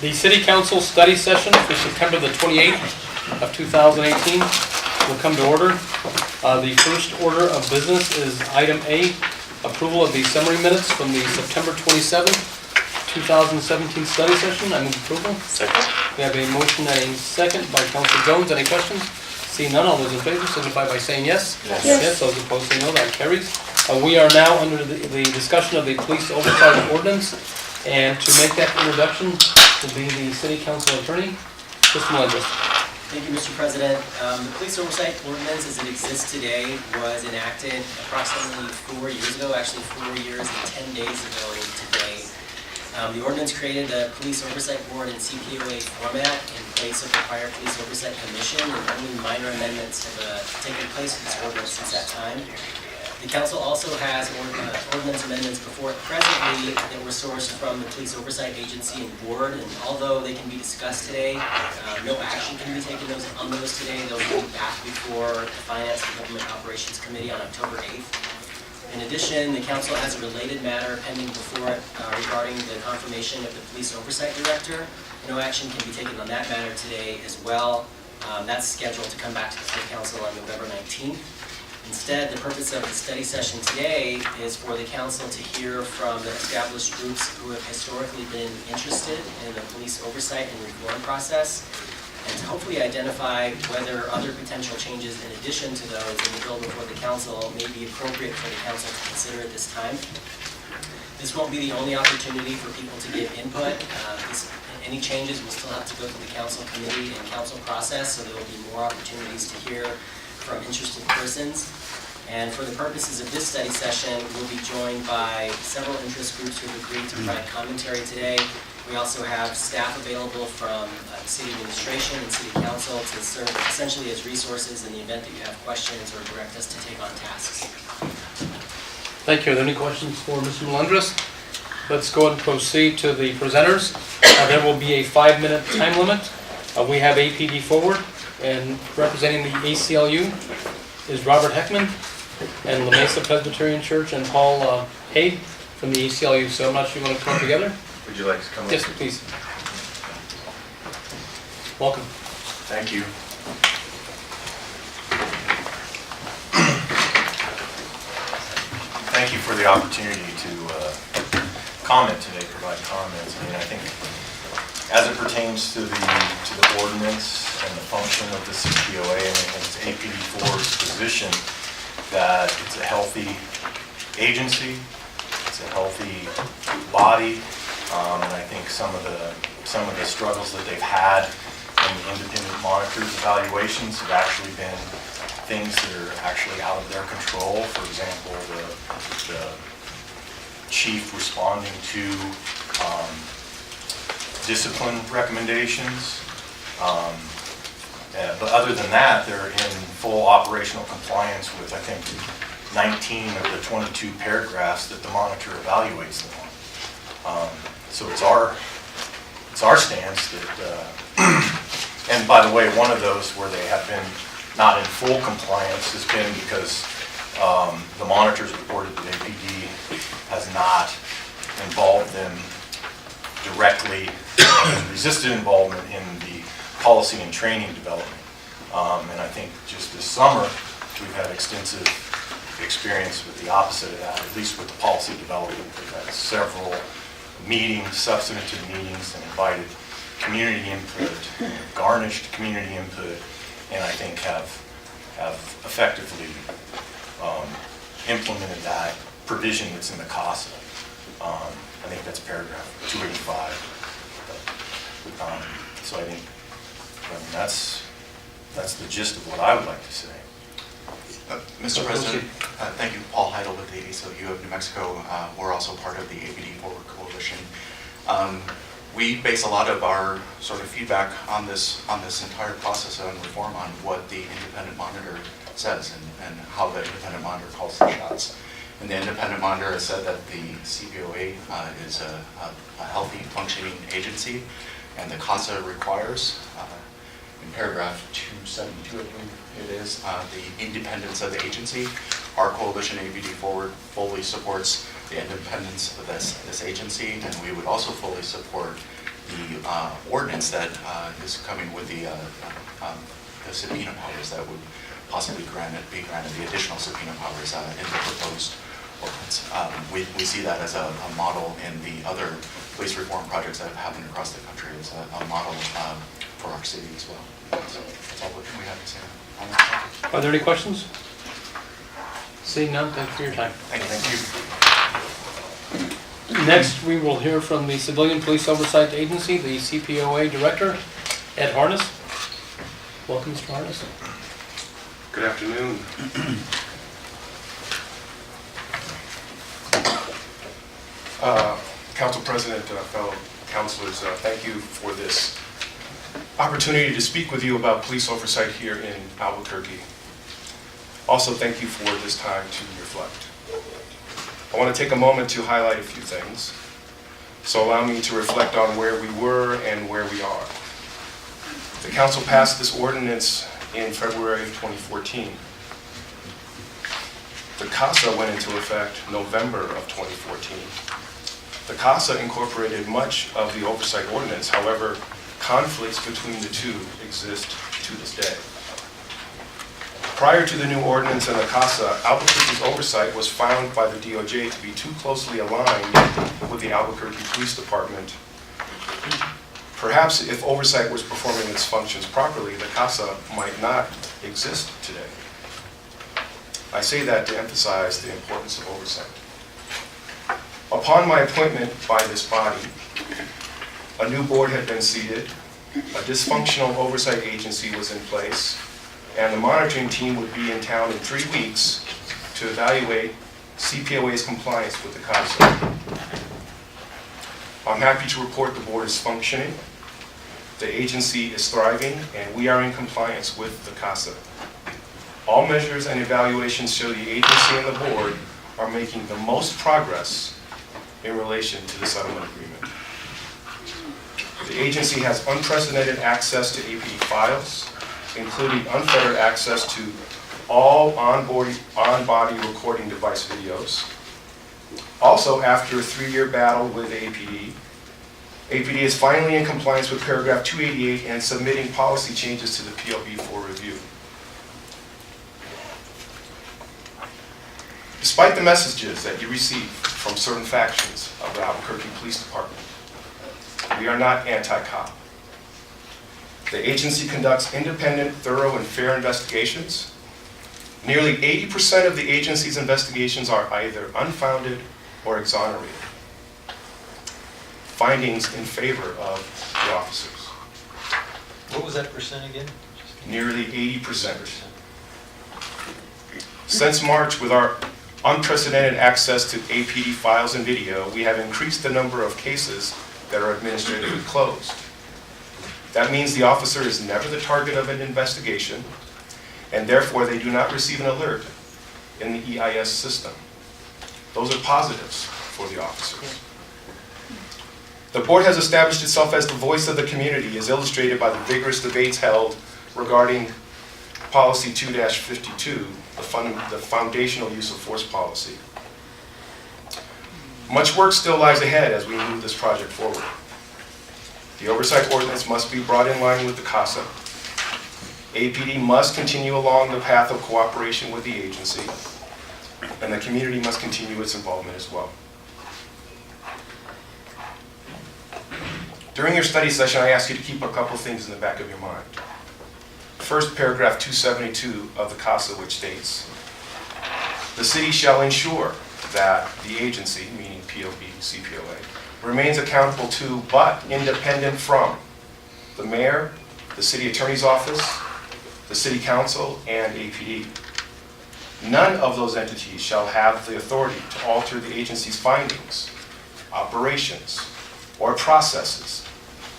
The City Council study session for September the 28th of 2018 will come to order. The first order of business is item A, approval of the summary minutes from the September 27th, 2017 study session. I move approval. Second. We have a motion and a second by Councilor Jones. Any questions? Seeing none, all those in favor signify by saying yes. Yes. Yes, those opposed say no. That carries. We are now under the discussion of the police oversight ordinance, and to make that introduction will be the City Council Attorney, Mr. Melendez. Thank you, Mr. President. The police oversight ordinance as it exists today was enacted approximately 4 years ago, actually 4 years and 10 days ago today. The ordinance created a police oversight board in CPOA format in place of the prior police oversight commission, and only minor amendments have taken place with this ordinance since that time. The council also has ordinance amendments before it presently that were sourced from the police oversight agency and board, and although they can be discussed today, no action can be taken on those today. They'll be back before the Finance and Government Operations Committee on October 8th. In addition, the council has a related matter pending before it regarding the confirmation of the police oversight director. No action can be taken on that matter today as well. That's scheduled to come back to the City Council on November 19th. Instead, the purpose of the study session today is for the council to hear from the established groups who have historically been interested in the police oversight and reform process, and to hopefully identify whether other potential changes in addition to those in the bill before the council may be appropriate for the council to consider at this time. This won't be the only opportunity for people to give input. Any changes will still have to go through the council committee and council process, so there will be more opportunities to hear from interested persons. And for the purposes of this study session, we'll be joined by several interest groups who have agreed to provide commentary today. We also have staff available from the city administration and city council to serve essentially as resources in the event that you have questions or direct us to take on tasks. Thank you. Are there any questions for Mr. Melendez? Let's go ahead and proceed to the presenters. There will be a 5-minute time limit. We have APD forward, and representing the ACLU is Robert Heckman and La Mesa Presbyterian Church and Paul Hay from the ACLU. So I'm not sure you want to come together. Would you like to come up? Yes, please. Welcome. Thank you. Thank you for the opportunity to comment today, provide comments. I mean, I think as it pertains to the ordinance and the function of the CPOA, and it's APD4's position that it's a healthy agency, it's a healthy body, and I think some of the struggles that they've had in the independent monitors evaluations have actually been things that are actually out of their control. For example, the chief responding to discipline recommendations. But other than that, they're in full operational compliance with, I think, 19 of the 22 paragraphs that the monitor evaluates them on. So it's our stance that, and by the way, one of those where they have been not in full compliance has been because the monitors reported that APD has not involved them directly, resisted involvement in the policy and training development. And I think just this summer, we've had extensive experience with the opposite of that, at least with the policy development. We've had several meetings, substantive meetings, and invited community input, garnished community input, and I think have effectively implemented that provision that's in the CASA. I think that's paragraph 285. So I think that's the gist of what I would like to say. Mr. President, thank you. Paul Heidel with the ACLU of New Mexico. We're also part of the APD Forward Coalition. We base a lot of our sort of feedback on this entire process on reform on what the independent monitor says and how the independent monitor calls the shots. And the independent monitor has said that the CPOA is a healthy functioning agency, and the CASA requires, in paragraph 272, I believe it is, the independence of the agency. Our coalition, APD Forward, fully supports the independence of this agency, and we would also fully support the ordinance that is coming with the subpoena powers that would possibly be granted the additional subpoena powers in the proposed ordinance. We see that as a model in the other waste reform projects that have happened across the country as a model for our city as well. So that's all we have to say on that. Are there any questions? Seeing none, thank you for your time. Thank you. Next, we will hear from the Civilian Police Oversight Agency, the CPOA Director, Ed Harness. Welcome, Mr. Harness. Good afternoon. Council President, fellow councilors, thank you for this opportunity to speak with you about police oversight here in Albuquerque. Also, thank you for this time to reflect. I want to take a moment to highlight a few things. So allow me to reflect on where we were and where we are. The council passed this ordinance in February of 2014. The CASA went into effect November of 2014. The CASA incorporated much of the oversight ordinance. However, conflicts between the two exist to this day. Prior to the new ordinance and the CASA, Albuquerque's oversight was found by the DOJ to be too closely aligned with the Albuquerque Police Department. Perhaps if oversight was performing its functions properly, the CASA might not exist today. I say that to emphasize the importance of oversight. Upon my appointment by this body, a new board had been seated, a dysfunctional oversight agency was in place, and the monitoring team would be in town in 3 weeks to evaluate CPOA's compliance with the CASA. I'm happy to report the board is functioning, the agency is thriving, and we are in compliance with the CASA. All measures and evaluations show the agency and the board are making the most progress in relation to the settlement agreement. The agency has unprecedented access to APD files, including unfettered access to all on-body recording device videos. Also, after a 3-year battle with APD is finally in compliance with paragraph 288 and submitting policy changes to the PLB for review. Despite the messages that you receive from certain factions of the Albuquerque Police Department, we are not anti-cop. The agency conducts independent, thorough, and fair investigations. Nearly 80% of the agency's investigations are either unfounded or exonerated. Findings in favor of the officers. What was that percent again? Nearly 80%. Since March, with our unprecedented access to APD files and video, we have increased the number of cases that are administratively closed. That means the officer is never the target of an investigation, and therefore they do not receive an alert in the EIS system. Those are positives for the officers. The board has established itself as the voice of the community, as illustrated by the vigorous debates held regarding Policy 2-52, the foundational use of force policy. Much work still lies ahead as we move this project forward. The oversight ordinance must be brought in line with the CASA. APD must continue along the path of cooperation with the agency, and the community must continue its involvement as well. During your study session, I asked you to keep a couple things in the back of your mind. First, paragraph 272 of the CASA, which states, the city shall ensure that the agency, meaning CPOA, remains accountable to, but independent from, the mayor, the city attorney's office, the city council, and APD. None of those entities shall have the authority to alter the agency's findings, operations, or processes,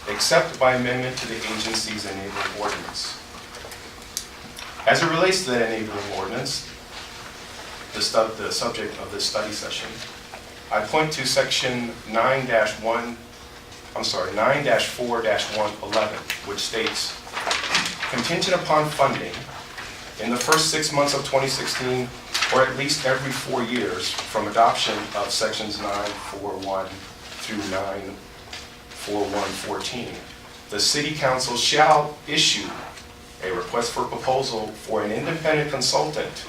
except by amendment to the agency's enabling ordinance. As it relates to that enabling ordinance, the subject of this study session, I point to section 9-4-111, which states, contingent upon funding in the first 6 months of 2016, or at least every 4 years from adoption of sections 941 through 944 4114. The city council shall issue a request for proposal for an independent consultant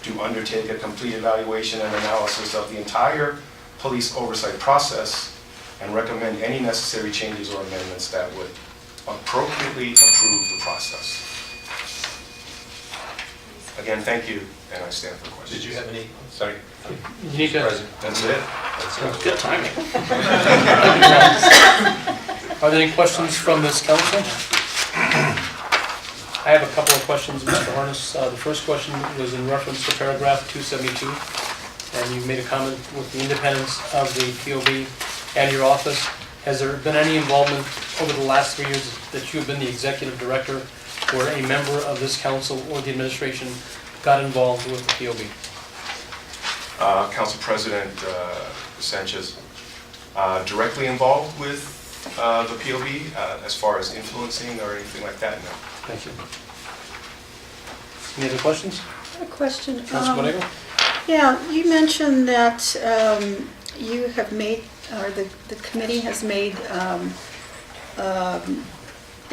to undertake a complete evaluation and analysis of the entire police oversight process and recommend any necessary changes or amendments that would appropriately improve the process. Again, thank you, and I stand for questions. Did you have any? Sorry. You need to, That's it. good timing. Are there any questions from this council? I have a couple of questions, Mr. Harness. The first question was in reference to paragraph 272, and you made a comment with the independence of the POB and your office. Has there been any involvement over the last 3 years that you have been the executive director where a member of this council or the administration got involved with the POB? Council President Sanchez, directly involved with the POB as far as influencing or anything like that? No. Thank you. Any other questions? A question. Councilor Borrego? Yeah, you mentioned that you have made, or the committee has made, I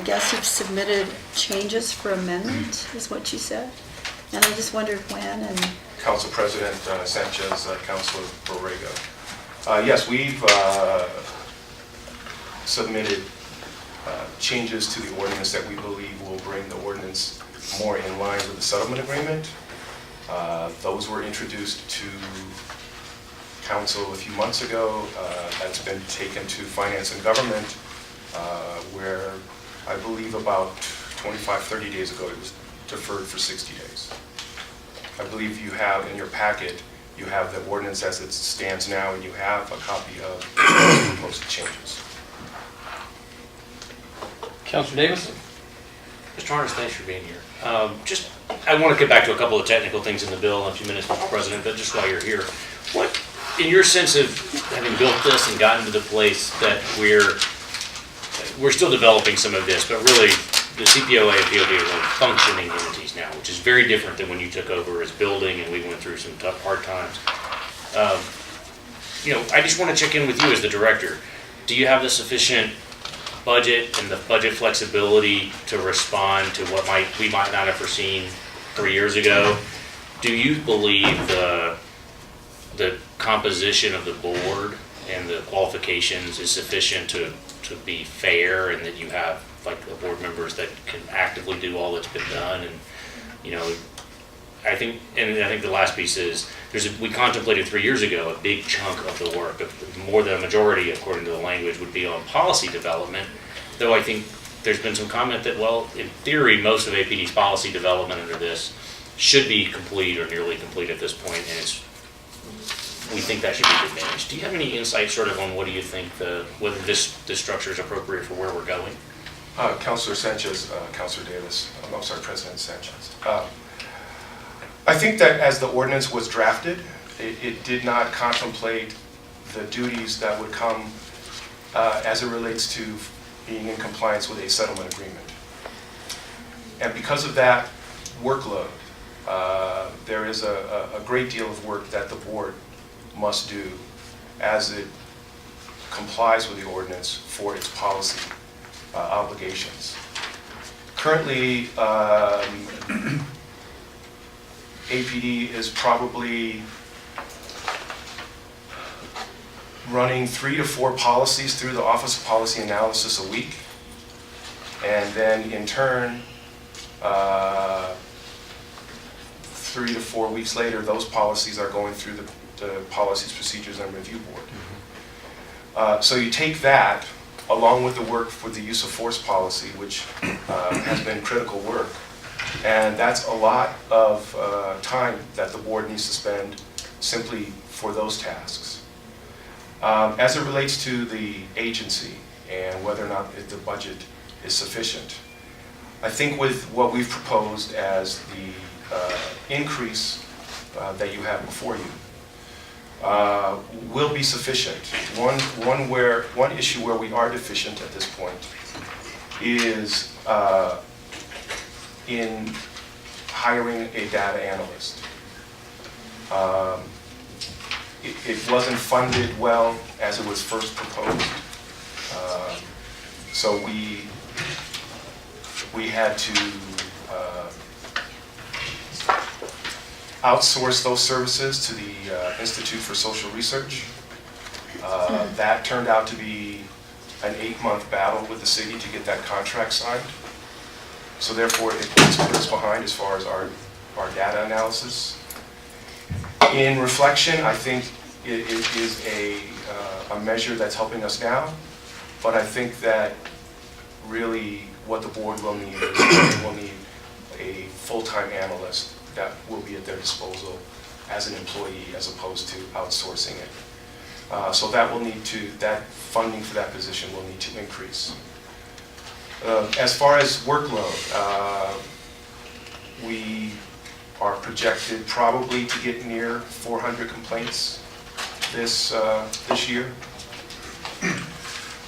guess you've submitted changes for amendment, is what you said? And I just wondered when and... Council President Sanchez, Councilor Borrego. Yes, we've submitted changes to the ordinance that we believe will bring the ordinance more in line with the settlement agreement. Those were introduced to council a few months ago. That's been taken to Finance and Government, where I believe about 25, 30 days ago it was deferred for 60 days. I believe you have in your packet, you have the ordinance as it stands now, and you have a copy of the proposed changes. Councilor Davis? Mr. Harness, thanks for being here. I want to get back to a couple of technical things in the bill in a few minutes, Mr. President, but just while you're here, what, in your sense of having built this and gotten to the place that we're still developing some of this, but really the CPOA and POB are like functioning entities now, which is very different than when you took over as building and we went through some tough, hard times. I just want to check in with you as the director. Do you have the sufficient budget and the budget flexibility to respond to what we might not have foreseen 3 years ago? Do you believe the composition of the board and the qualifications is sufficient to be fair, and that you have like the board members that can actively do all that's been done? And I think the last piece is we contemplated 3 years ago a big chunk of the work, more than a majority according to the language, would be on policy development, though I think there's been some comment that, well, in theory, most of APD's policy development under this should be complete or nearly complete at this point, and we think that should be advantaged. Do you have any insight sort of on what do you think whether this structure is appropriate for where we're going? Councilor Sanchez, Councilor Davis, I'm sorry, President Sanchez. I think that as the ordinance was drafted, it did not contemplate the duties that would come as it relates to being in compliance with a settlement agreement. And because of that workload, there is a great deal of work that the board must do as it complies with the ordinance for its policy obligations. Currently, APD is probably running 3 to 4 policies through the Office of Policy Analysis a week. And then in turn, 3 to 4 weeks later, those policies are going through the Policies, Procedures, and Review Board. So you take that, along with the work for the use of force policy, which has been critical work, and that's a lot of time that the board needs to spend simply for those tasks. As it relates to the agency and whether or not the budget is sufficient, I think with what we've proposed as the increase that you have before you will be sufficient. One issue where we are deficient at this point is in hiring a data analyst. It wasn't funded well as it was first proposed. So we had to outsource those services to the Institute for Social Research. That turned out to be an 8-month battle with the city to get that contract signed. So therefore, it puts us behind as far as our data analysis. In reflection, I think it is a measure that's helping us now, but I think that really what the board will need is they will need a full-time analyst that will be at their disposal as an employee as opposed to outsourcing it. So that funding for that position will need to increase. As far as workload, we are projected probably to get near 400 complaints this year.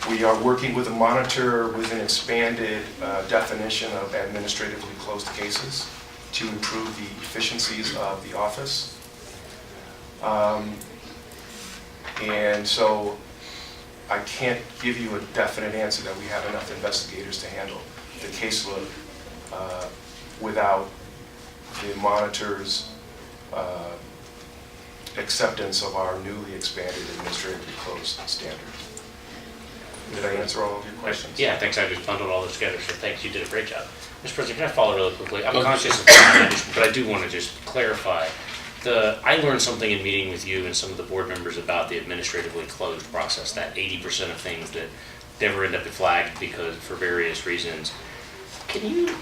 We are working with a monitor with an expanded definition of administratively closed cases to improve the efficiencies of the office. And so I can't give you a definite answer that we have enough investigators to handle the caseload without the monitor's acceptance of our newly expanded administratively closed standards. Did I answer all of your questions? Yeah, thanks. I just bundled all this together, so thanks. You did a great job. Mr. President, can I follow really quickly? I'm conscious of time, but I do want to just clarify. I learned something in meeting with you and some of the board members about the administratively closed process, that 80% of things that never end up flagged because for various reasons. Can you,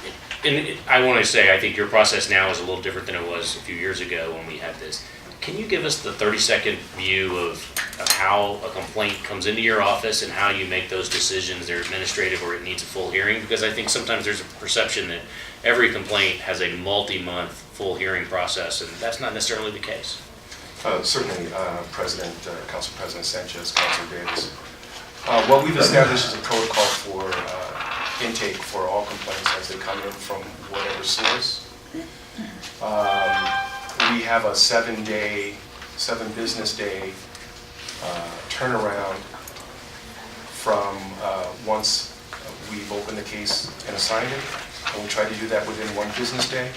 and I want to say, I think your process now is a little different than it was a few years ago when we had this. Can you give us the 30-second view of how a complaint comes into your office and how you make those decisions, they're administrative or it needs a full hearing? Because I think sometimes there's a perception that every complaint has a multi-month full hearing process, and that's not necessarily the case. Certainly, Council President Sanchez, Councilor Davis. What we've established is a protocol for intake for all complaints as they come in from whatever source. We have a 7 business day turnaround from once we've opened the case and assigned it, and we try to do that within 1 business day.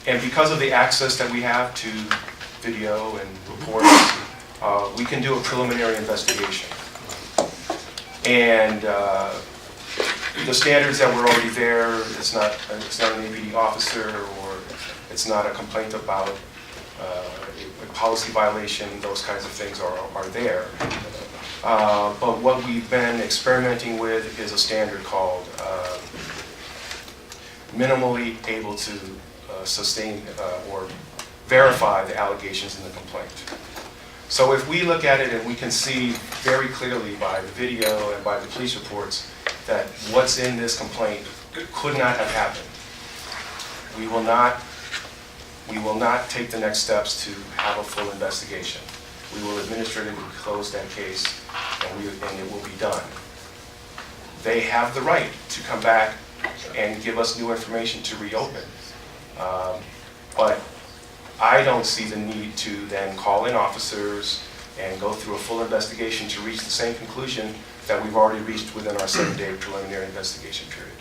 And because of the access that we have to video and reports, we can do a preliminary investigation. And the standards that were already there, it's not an APD officer or it's not a complaint about a policy violation, those kinds of things are there. But what we've been experimenting with is a standard called minimally able to sustain or verify the allegations in the complaint. So if we look at it and we can see very clearly by the video and by the police reports that what's in this complaint could not have happened, we will not take the next steps to have a full investigation. We will administratively close that case and it will be done. They have the right to come back and give us new information to reopen. But I don't see the need to then call in officers and go through a full investigation to reach the same conclusion that we've already reached within our 7-day preliminary investigation period.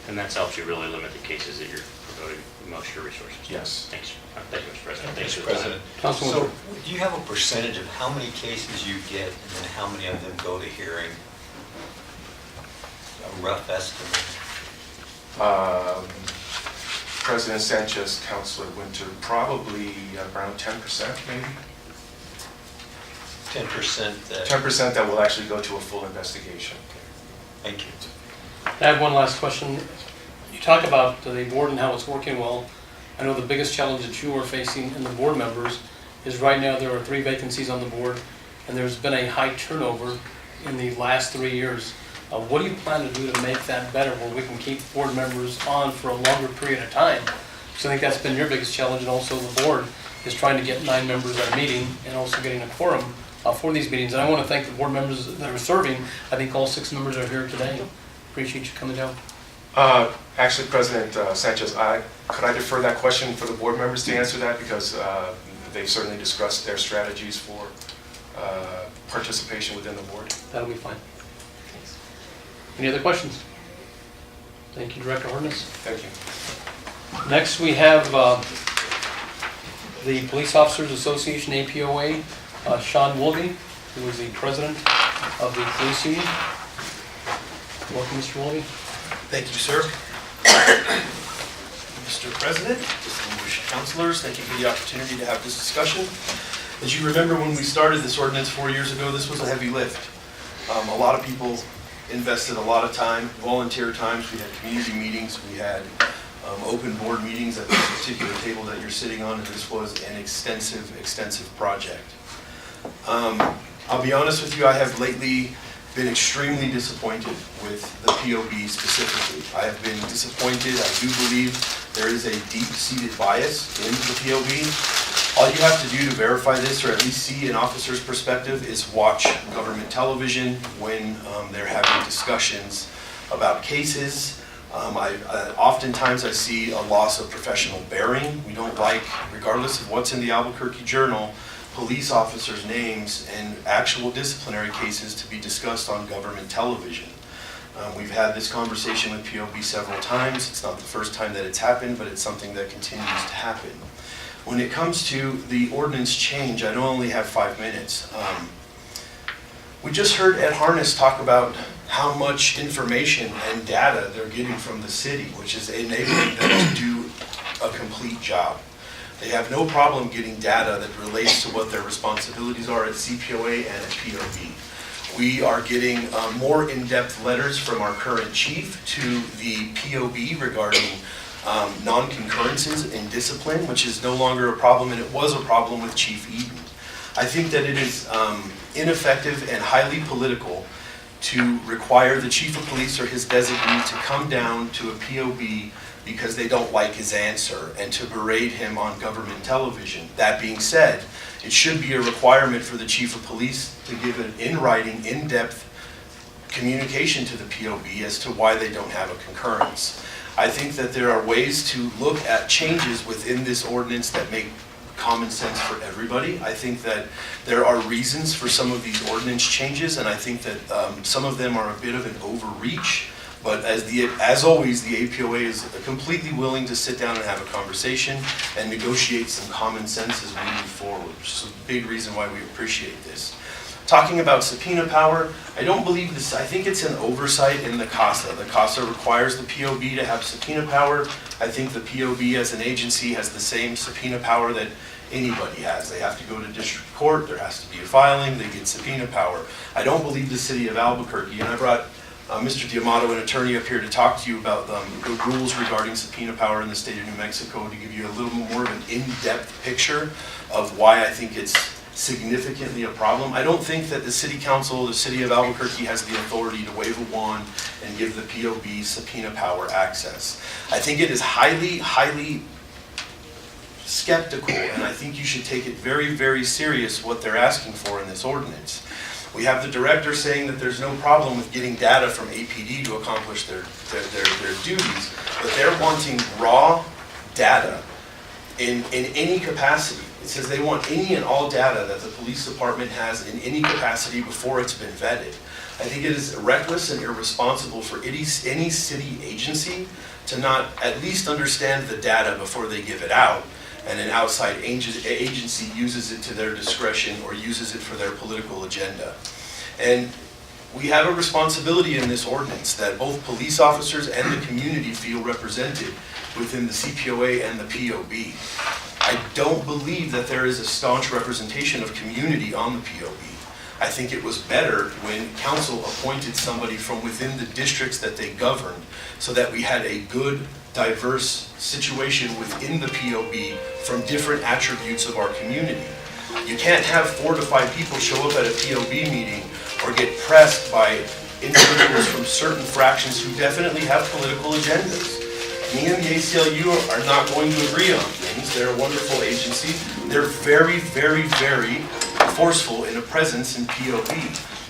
And that's helped you really limit the cases that you're devoting most of your resources to. Yes. Thanks. Thank you, Mr. President. Thanks Mr. for the time. President, Councilwoman. so do you have a percentage of how many cases you get and then how many of them go to hearing? A rough estimate? President Sanchez, Councilor Winter, probably around 10% maybe. 10% that? 10% that will actually go to a full investigation. Thank you. I have one last question. You talk about the board and how it's working well. I know the biggest challenge that you are facing and the board members is right now there are 3 vacancies on the board and there's been a high turnover in the last 3 years. What do you plan to do to make that better where we can keep board members on for a longer period of time? Because I think that's been your biggest challenge, and also the board is trying to get 9 members at a meeting and also getting a quorum for these meetings. And I want to thank the board members that are serving. I think all 6 members are here today. Appreciate you coming down. Actually, President Sanchez, could I defer that question for the board members to answer that because they've certainly discussed their strategies for participation within the board. That'll be fine. Any other questions? Thank you, Director Ordinance. Thank you. Next, we have the Police Officers Association, APOA, Sean Wolby, who is the president of the police union. Welcome, Mr. Wolby. Thank you, sir. Mr. President, distinguished councilors, thank you for the opportunity to have this discussion. As you remember, when we started this ordinance 4 years ago, this was a heavy lift. A lot of people invested a lot of time, volunteer times. We had community meetings. We had open board meetings at this particular table that you're sitting on, and this was an extensive project. I'll be honest with you, I have lately been extremely disappointed with the POB specifically. I have been disappointed. I do believe there is a deep-seated bias in the POB. All you have to do to verify this, or at least see an officer's perspective, is watch government television when they're having discussions about cases. Oftentimes I see a loss of professional bearing. We don't like, regardless of what's in the Albuquerque Journal, police officers' names and actual disciplinary cases to be discussed on government television. We've had this conversation with POB several times. It's not the first time that it's happened, but it's something that continues to happen. When it comes to the ordinance change, I only have 5 minutes. We just heard Ed Harness talk about how much information and data they're getting from the city, which is enabling them to do a complete job. They have no problem getting data that relates to what their responsibilities are at CPOA and at POB. We are getting more in-depth letters from our current chief to the POB regarding non-concurrences in discipline, which is no longer a problem, and it was a problem with Chief Eden. I think that it is ineffective and highly political to require the chief of police or his designee to come down to a POB because they don't like his answer and to berate him on government television. That being said, it should be a requirement for the chief of police to give an in-writing, in-depth communication to the POB as to why they don't have a concurrence. I think that there are ways to look at changes within this ordinance that make common sense for everybody. I think that there are reasons for some of these ordinance changes, and I think that some of them are a bit of an overreach. But as always, the APOA is completely willing to sit down and have a conversation and negotiate some common sense as we move forward, which is a big reason why we appreciate this. Talking about subpoena power, I don't believe this. I think it's an oversight in the CASA. The CASA requires the POB to have subpoena power. I think the POB as an agency has the same subpoena power that anybody has. They have to go to district court, there has to be a filing, they get subpoena power. I don't believe the city of Albuquerque, and I brought Mr. D'Amato, an attorney, up here to talk to you about the rules regarding subpoena power in the state of New Mexico, to give you a little more of an in-depth picture of why I think it's significantly a problem. I don't think that the city council, the city of Albuquerque, has the authority to wave a wand and give the POB subpoena power access. I think it is highly skeptical, and I think you should take it very serious what they're asking for in this ordinance. We have the director saying that there's no problem with getting data from APD to accomplish their duties, but they're wanting raw data in any capacity. It says they want any and all data that the police department has in any capacity before it's been vetted. I think it is reckless and irresponsible for any city agency to not at least understand the data before they give it out, and an outside agency uses it to their discretion or uses it for their political agenda. And we have a responsibility in this ordinance that both police officers and the community feel represented within the CPOA and the POB. I don't believe that there is a staunch representation of community on the POB. I think it was better when council appointed somebody from within the districts that they governed, so that we had a good, diverse situation within the POB from different attributes of our community. You can't have 4 to 5 people show up at a POB meeting or get pressed by individuals from certain fractions who definitely have political agendas. Me and the ACLU are not going to agree on things. They're a wonderful agency. They're very forceful in a presence in POB.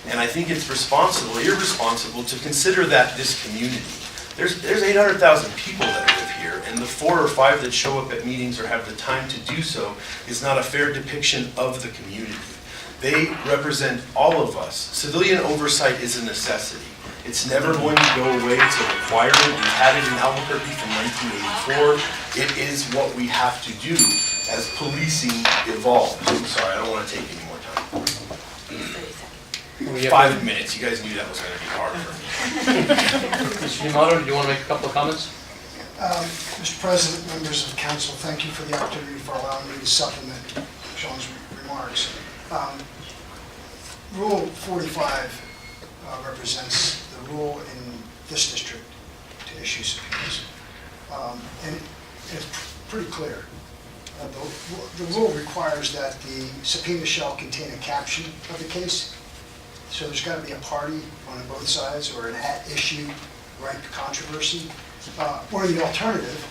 And I think it's irresponsible to consider that this community. There's 800,000 people that live here, and the 4 or 5 that show up at meetings or have the time to do so is not a fair depiction of the community. They represent all of us. Civilian oversight is a necessity. It's never going to go away. It's a requirement. We've had it in Albuquerque from 1984. It is what we have to do as policing evolves. I'm sorry, I don't want to take any more time. We have- 5 minutes. You guys knew that was going to be hard for me. Mr. D'Amato, do you want to make a couple of comments? Mr. President, members of the council, thank you for the opportunity for allowing me to supplement Sean's remarks. Rule 45 represents the rule in this district to issue subpoenas. And it's pretty clear. The rule requires that the subpoena shall contain a caption of the case. So there's got to be a party on both sides or an at-issue right to controversy. Or the alternative,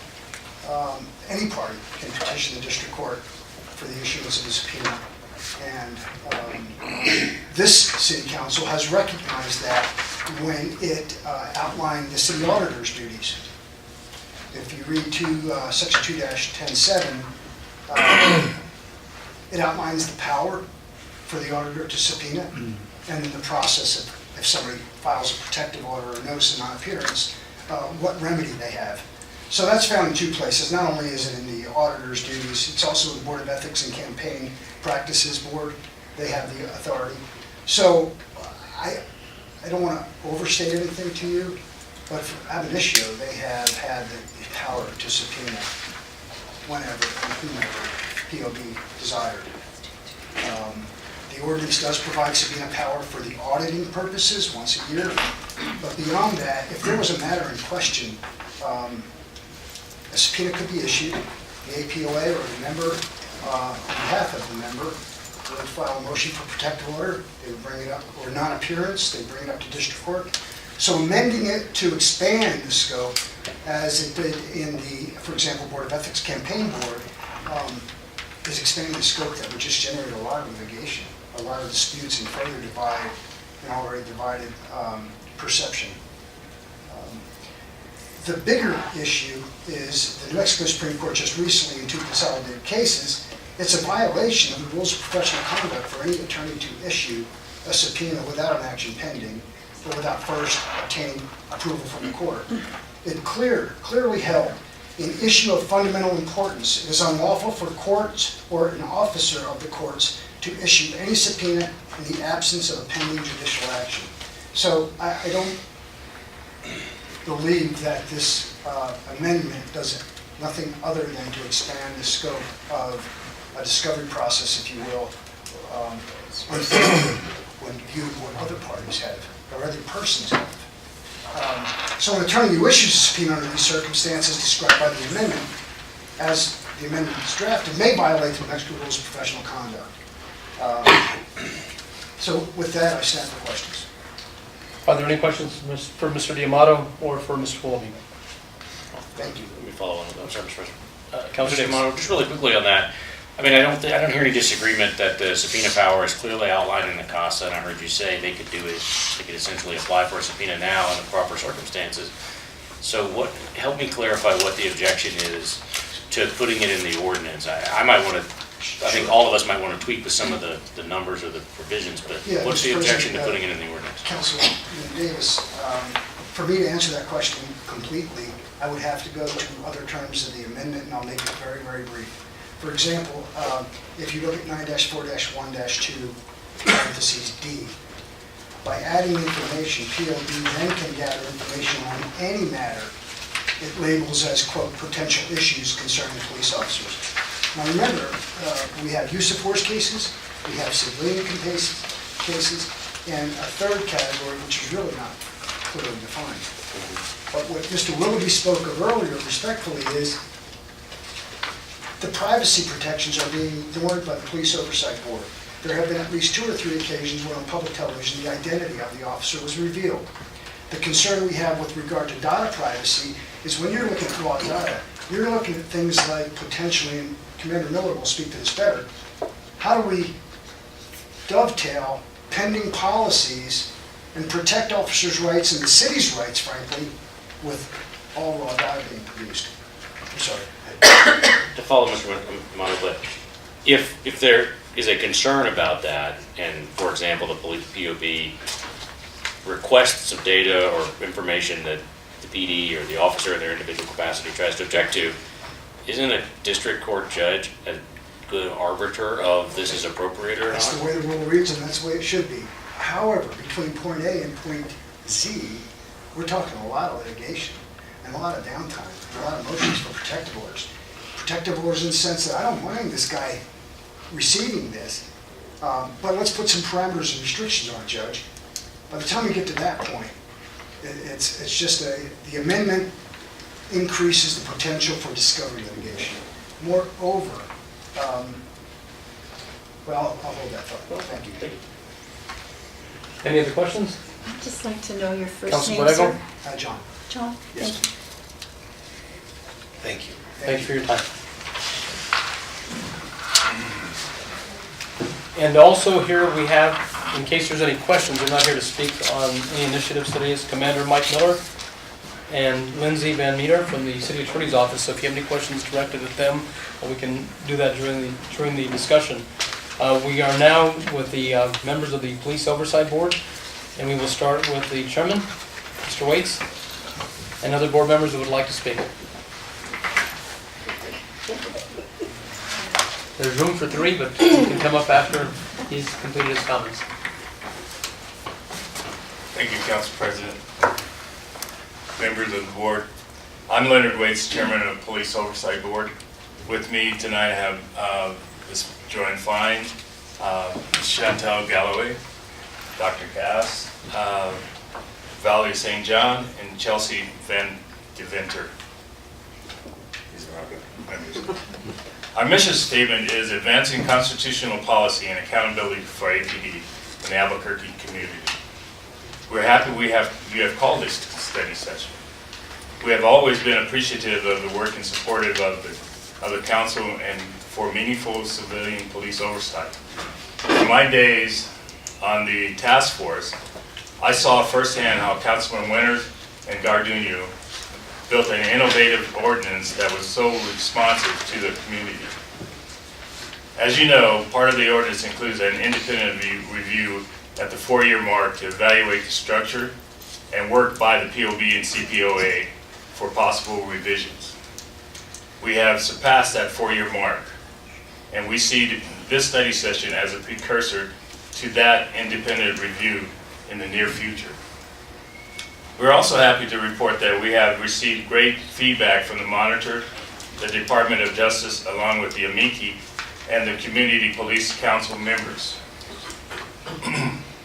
any party can petition the district court for the issuance of a subpoena. And this city council has recognized that when it outlined the city auditor's duties. If you read section 2-10-7, it outlines the power for the auditor to subpoena, and then the process of if somebody files a protective order or notice of non-appearance, what remedy they have. So that's found in two places. Not only is it in the auditor's duties, it's also the Board of Ethics and Campaign Practices Board. They have the authority. So I don't want to overstate anything to you, but for ab initio, they have had the power to subpoena whenever and whomever POB desired. The ordinance does provide subpoena power for the auditing purposes once a year, but beyond that, if there was a matter in question, a subpoena could be issued. The APOA or the member, on behalf of the member, would file a motion for protective order. They would bring it up, or non-appearance, they bring it up to district court. So amending it to expand the scope, as it did in the, for example, Board of Ethics Campaign Board, is expanding the scope that would just generate a lot of litigation, a lot of disputes, and further divide an already divided perception. The bigger issue is the New Mexico Supreme Court just recently, in two consolidated cases, it's a violation of the rules of professional conduct for any attorney to issue a subpoena without an action pending or without first obtaining approval from the court. It clearly held, in issue of fundamental importance, it is unlawful for courts or an officer of the courts to issue any subpoena in the absence of a pending judicial action. So I don't believe that this amendment does nothing other than to expand the scope of a discovery process, if you will, when viewed what other parties have, or other persons have. So an attorney who issues a subpoena under these circumstances described by the amendment, as the amendment is drafted, may violate the New Mexico rules of professional conduct. So with that, I stand for questions. Are there any questions for Mr. D'Amato or for Mr. Willoughby? Thank you. Let me follow on with that. I'm sorry, Mr. President. Councilor Mr. Davis. D'Amato, just really quickly on that. I mean, I don't hear any disagreement that the subpoena power is clearly outlined in the CASA, and I heard you say they could do it, they could essentially apply for a subpoena now in the proper circumstances. So help me clarify what the objection is to putting it in the ordinance. I might want to, I think all of us might want to tweak with some of the numbers or the provisions, but Yeah, what's Mr. the objection to President, putting it in the ordinance? Councilman Davis, for me to answer that question completely, I would have to go to other terms of the amendment, and I'll make it very, very brief. For example, if you look at 9-4-1-2, parentheses D, by adding information, POB then can gather information on any matter it labels as, quote, potential issues concerning police officers. Now remember, we have use of force cases, we have civilian cases, and a third category which is really not clearly defined. But what Mr. Willoughby spoke of earlier, respectfully, is the privacy protections are being ignored by the Police Oversight Board. There have been at least 2 or 3 occasions when on public television the identity of the officer was revealed. The concern we have with regard to data privacy is when you're looking at raw data, you're looking at things like potentially, and Commander Miller will speak to this better, how do we dovetail pending policies and protect officers' rights and the city's rights, frankly, with all raw data being produced? I'm sorry. To follow Mr. D'Amato, but if is a concern about that, and for example, the police POB requests some data or information that the PD or the officer in their individual capacity tries to object to, isn't a district court judge a good arbiter of this is appropriate or That's not? the way the rule reads, and that's the way it should be. However, between point A and point Z, we're talking a lot of litigation and a lot of downtime, and a lot of motions for protective orders. Protective orders in the sense that I don't mind this guy receiving this, but let's put some parameters and restrictions on it, Judge. By the time we get to that point, it's just the amendment increases the potential for discovery litigation. Moreover, well, I'll hold that thought. Thank you. Any other questions? I'd just like to know your first Council name, Borrego? sir. John. John, Yes. thank you. Thank you. Thank you for your time. And also here we have, in case there's any questions, we're not here to speak on any initiatives today, is Commander Mike Miller and Lindsay Van Meter from the City Attorney's Office. So if you have any questions directed at them, we can do that during the discussion. We are now with the members of the Police Oversight Board, and we will start with the Chairman, Mr. Waits, and other board members who would like to speak. There's room for 3, but you can come up after he's completed his comments. Thank you, Council President. Members of the board. I'm Leonard Waits, Chairman of the Police Oversight Board. With me tonight I have Ms. Joanne Fine, Chantel Galloway, Dr. Cass, Valerie St. John, and Chelsea Van Deventer. These are all good members. Our mission statement is advancing constitutional policy and accountability for APD in the Albuquerque community. We're happy you have called this study session. We have always been appreciative of the work and supportive of the council and for meaningful civilian police oversight. In my days on the task force, I saw firsthand how Councilman Winters and Garduno built an innovative ordinance that was so responsive to the community. As you know, part of the ordinance includes an independent review at the 4-year mark to evaluate the structure and work by the POB and CPOA for possible revisions. We have surpassed that 4-year mark, and we see this study session as a precursor to that independent review in the near future. We're also happy to report that we have received great feedback from the Monitor, the Department of Justice, along with the amici and the Community Police Council members.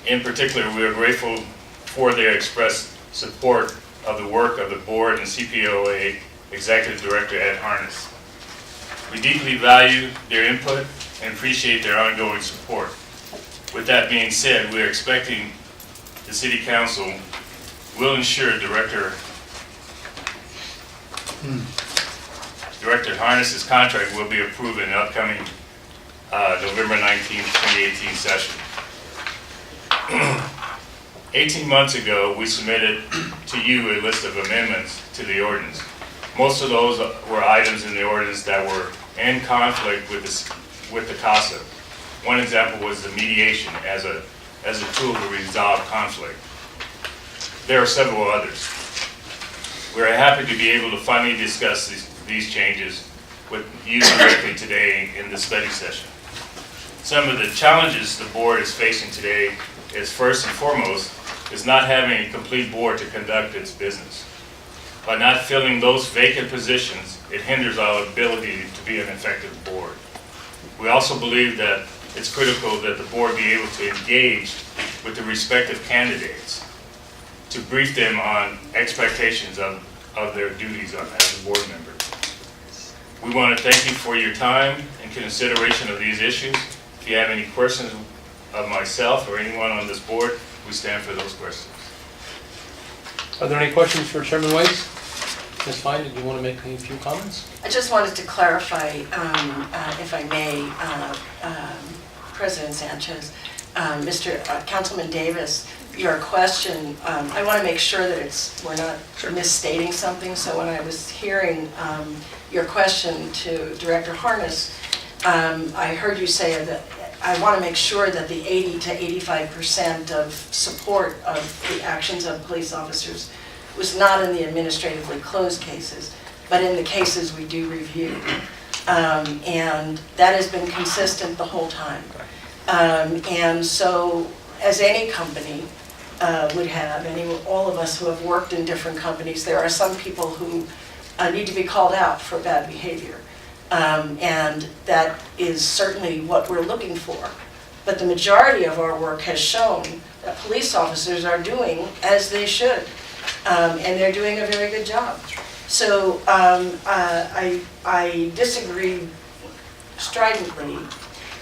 In particular, we are grateful for their expressed support of the work of the board and CPOA Executive Director Ed Harness. We deeply value their input and appreciate their ongoing support. With that being said, we are expecting the City Council will ensure Director Harness's contract will be approved in the upcoming November 19, 2018 session. 18 months ago, we submitted to you a list of amendments to the ordinance. Most of those were items in the ordinance that were in conflict with the CASA. One example was the mediation as a tool to resolve conflict. There are several others. We are happy to be able to finally discuss these changes with you directly today in the study session. Some of the challenges the board is facing today is first and foremost is not having a complete board to conduct its business. By not filling those vacant positions, it hinders our ability to be an effective board. We also believe that it's critical that the board be able to engage with the respective candidates to brief them on expectations of their duties as a board member. We want to thank you for your time and consideration of these issues. If you have any questions of myself or anyone on this board, we stand for those questions. Are there any questions for Chairman Waits? Ms. Fine, did you want to make a few comments? I just wanted to clarify, if I may, President Sanchez, Councilman Davis, your question, I want to make sure that we're not misstating something. So when I was hearing your question to Director Harness, I heard you say that I want to make sure that the 80 to 85% of support of the actions of police officers was not in the administratively closed cases, but in the cases we do review. And that has been consistent the whole time. And so, as any company would have, all of us who have worked in different companies, there are some people who need to be called out for bad behavior. And that is certainly what we're looking for. But the majority of our work has shown that police officers are doing as they should, and they're doing a very good job. So I disagree stridently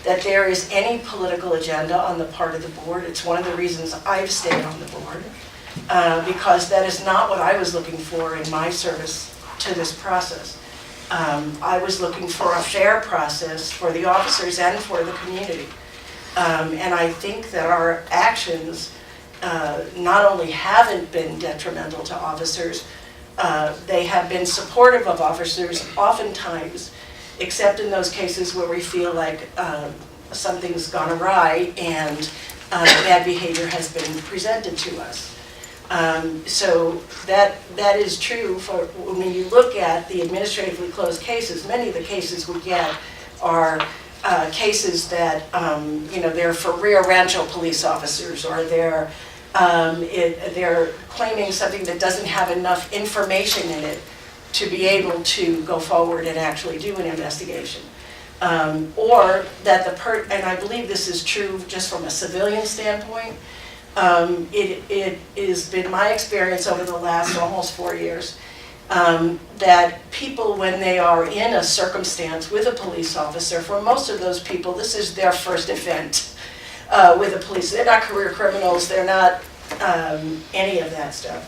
that there is any political agenda on the part of the board. It's one of the reasons I've stayed on the board, because that is not what I was looking for in my service to this process. I was looking for a fair process for the officers and for the community. And I think that our actions not only haven't been detrimental to officers, they have been supportive of officers oftentimes, except in those cases where we feel like something's gone awry and bad behavior has been presented to us. So that is true for when you look at the administratively closed cases. Many of the cases we get are cases that they're for Rio Rancho police officers, or they're claiming something that doesn't have enough information in it to be able to go forward and actually do an investigation. Or that and I believe this is true just from a civilian standpoint. It has been my experience over the last almost 4 years that people, when they are in a circumstance with a police officer, for most of those people, this is their first event with the police. They're not career criminals, they're not any of that stuff.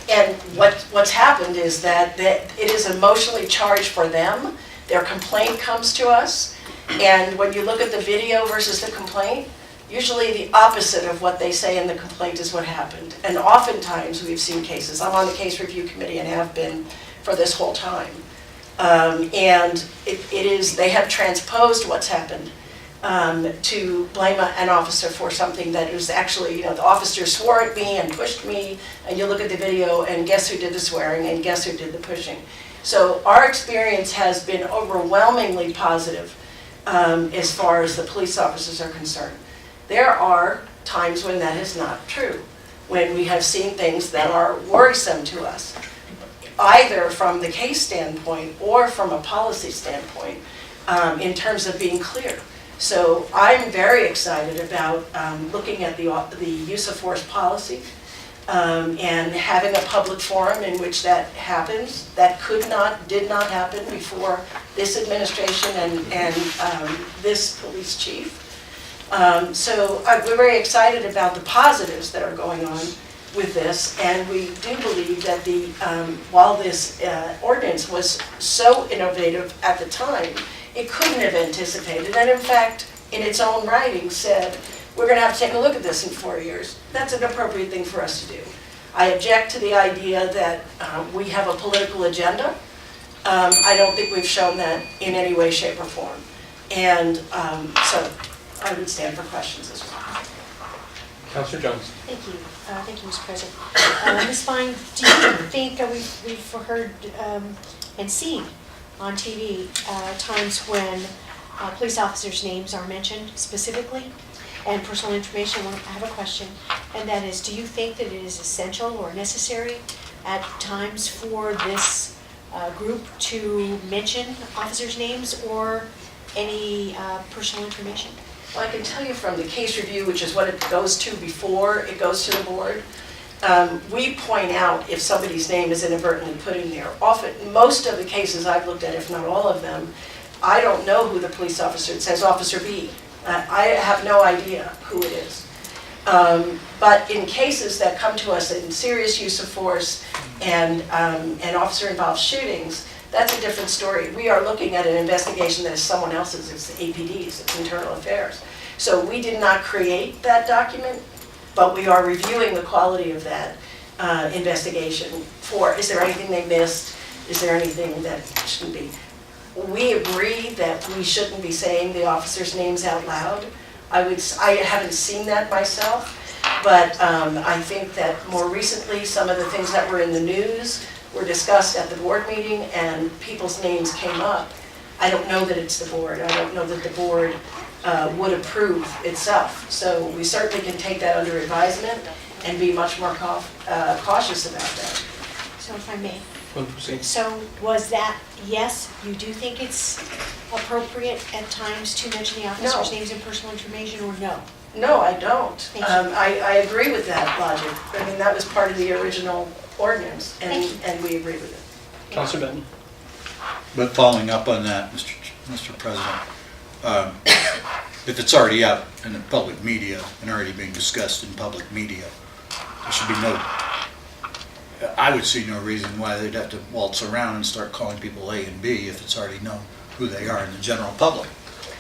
And what's happened is that it is emotionally charged for them. Their complaint comes to us, and when you look at the video versus the complaint, usually the opposite of what they say in the complaint is what happened. And oftentimes we've seen cases, I'm on the case review committee and have been for this whole time, and they have transposed what's happened to blame an officer for something that was actually, the officer swore at me and pushed me, and you look at the video and guess who did the swearing and guess who did the pushing. So our experience has been overwhelmingly positive as far as the police officers are concerned. There are times when that is not true, when we have seen things that are worrisome to us, either from the case standpoint or from a policy standpoint, in terms of being clear. So I'm very excited about looking at the use of force policy and having a public forum in which that happens. That did not happen before this administration and this police chief. So we're very excited about the positives that are going on with this, and we do believe that while this ordinance was so innovative at the time, it couldn't have anticipated, and in fact, in its own writing said, we're going to have to take a look at this in 4 years. That's an appropriate thing for us to do. I object to the idea that we have a political agenda. I don't think we've shown that in any way, shape, or form. And so I would stand for questions as well. Councilor Jones. Thank you. Thank you, Mr. President. Ms. Fine, do you think we've heard and seen on TV times when police officers' names are mentioned specifically and personal information? I have a question, and that is, do you think that it is essential or necessary at times for this group to mention officers' names or any personal information? Well, I can tell you from the case review, which is what it goes to before it goes to the board, we point out if somebody's name is inadvertently put in there. Often, most of the cases I've looked at, if not all of them, I don't know who the police officer, it says Officer B. I have no idea who it is. But in cases that come to us in serious use of force and officer-involved shootings, that's a different story. We are looking at an investigation that is someone else's. It's the APD's, it's internal affairs. So we did not create that document, but we are reviewing the quality of that investigation for, is there anything they missed? Is there anything that shouldn't be? We agree that we shouldn't be saying the officers' names out loud. I haven't seen that myself, but I think that more recently, some of the things that were in the news were discussed at the board meeting and people's names came up. I don't know that it's the board. I don't know that the board would approve itself. So we certainly can take that under advisement and be much more cautious about that. So if I may. Proceed. So was that, yes, you do think it's appropriate at times to mention the officers' No. names and personal information, or no? No, I don't. Thank you. I agree with that logic. I mean, that was part of the original ordinance, Thank you. and we agree with it. Councilor Benton. But following up on that, Mr. President, if it's already out in the public media and already being discussed in public media, there should be no, I would see no reason why they'd have to waltz around and start calling people A and B if it's already known who they are in the general public.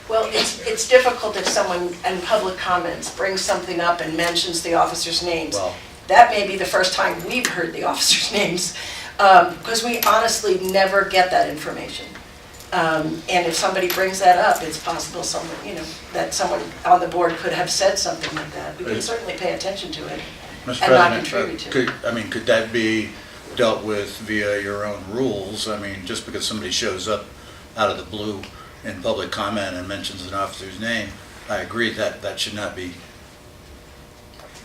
Well, it's difficult if someone in public comments brings something up and mentions the officers' names. Well, That may be the first time we've heard the officers' names, because we honestly never get that information. And if somebody brings that up, it's possible someone, that someone on the board could have said something like that. We can certainly pay attention to it Mr. and not President, contribute to it. could that be dealt with via your own rules? I mean, just because somebody shows up out of the blue in public comment and mentions an officer's name, I agree that that should not be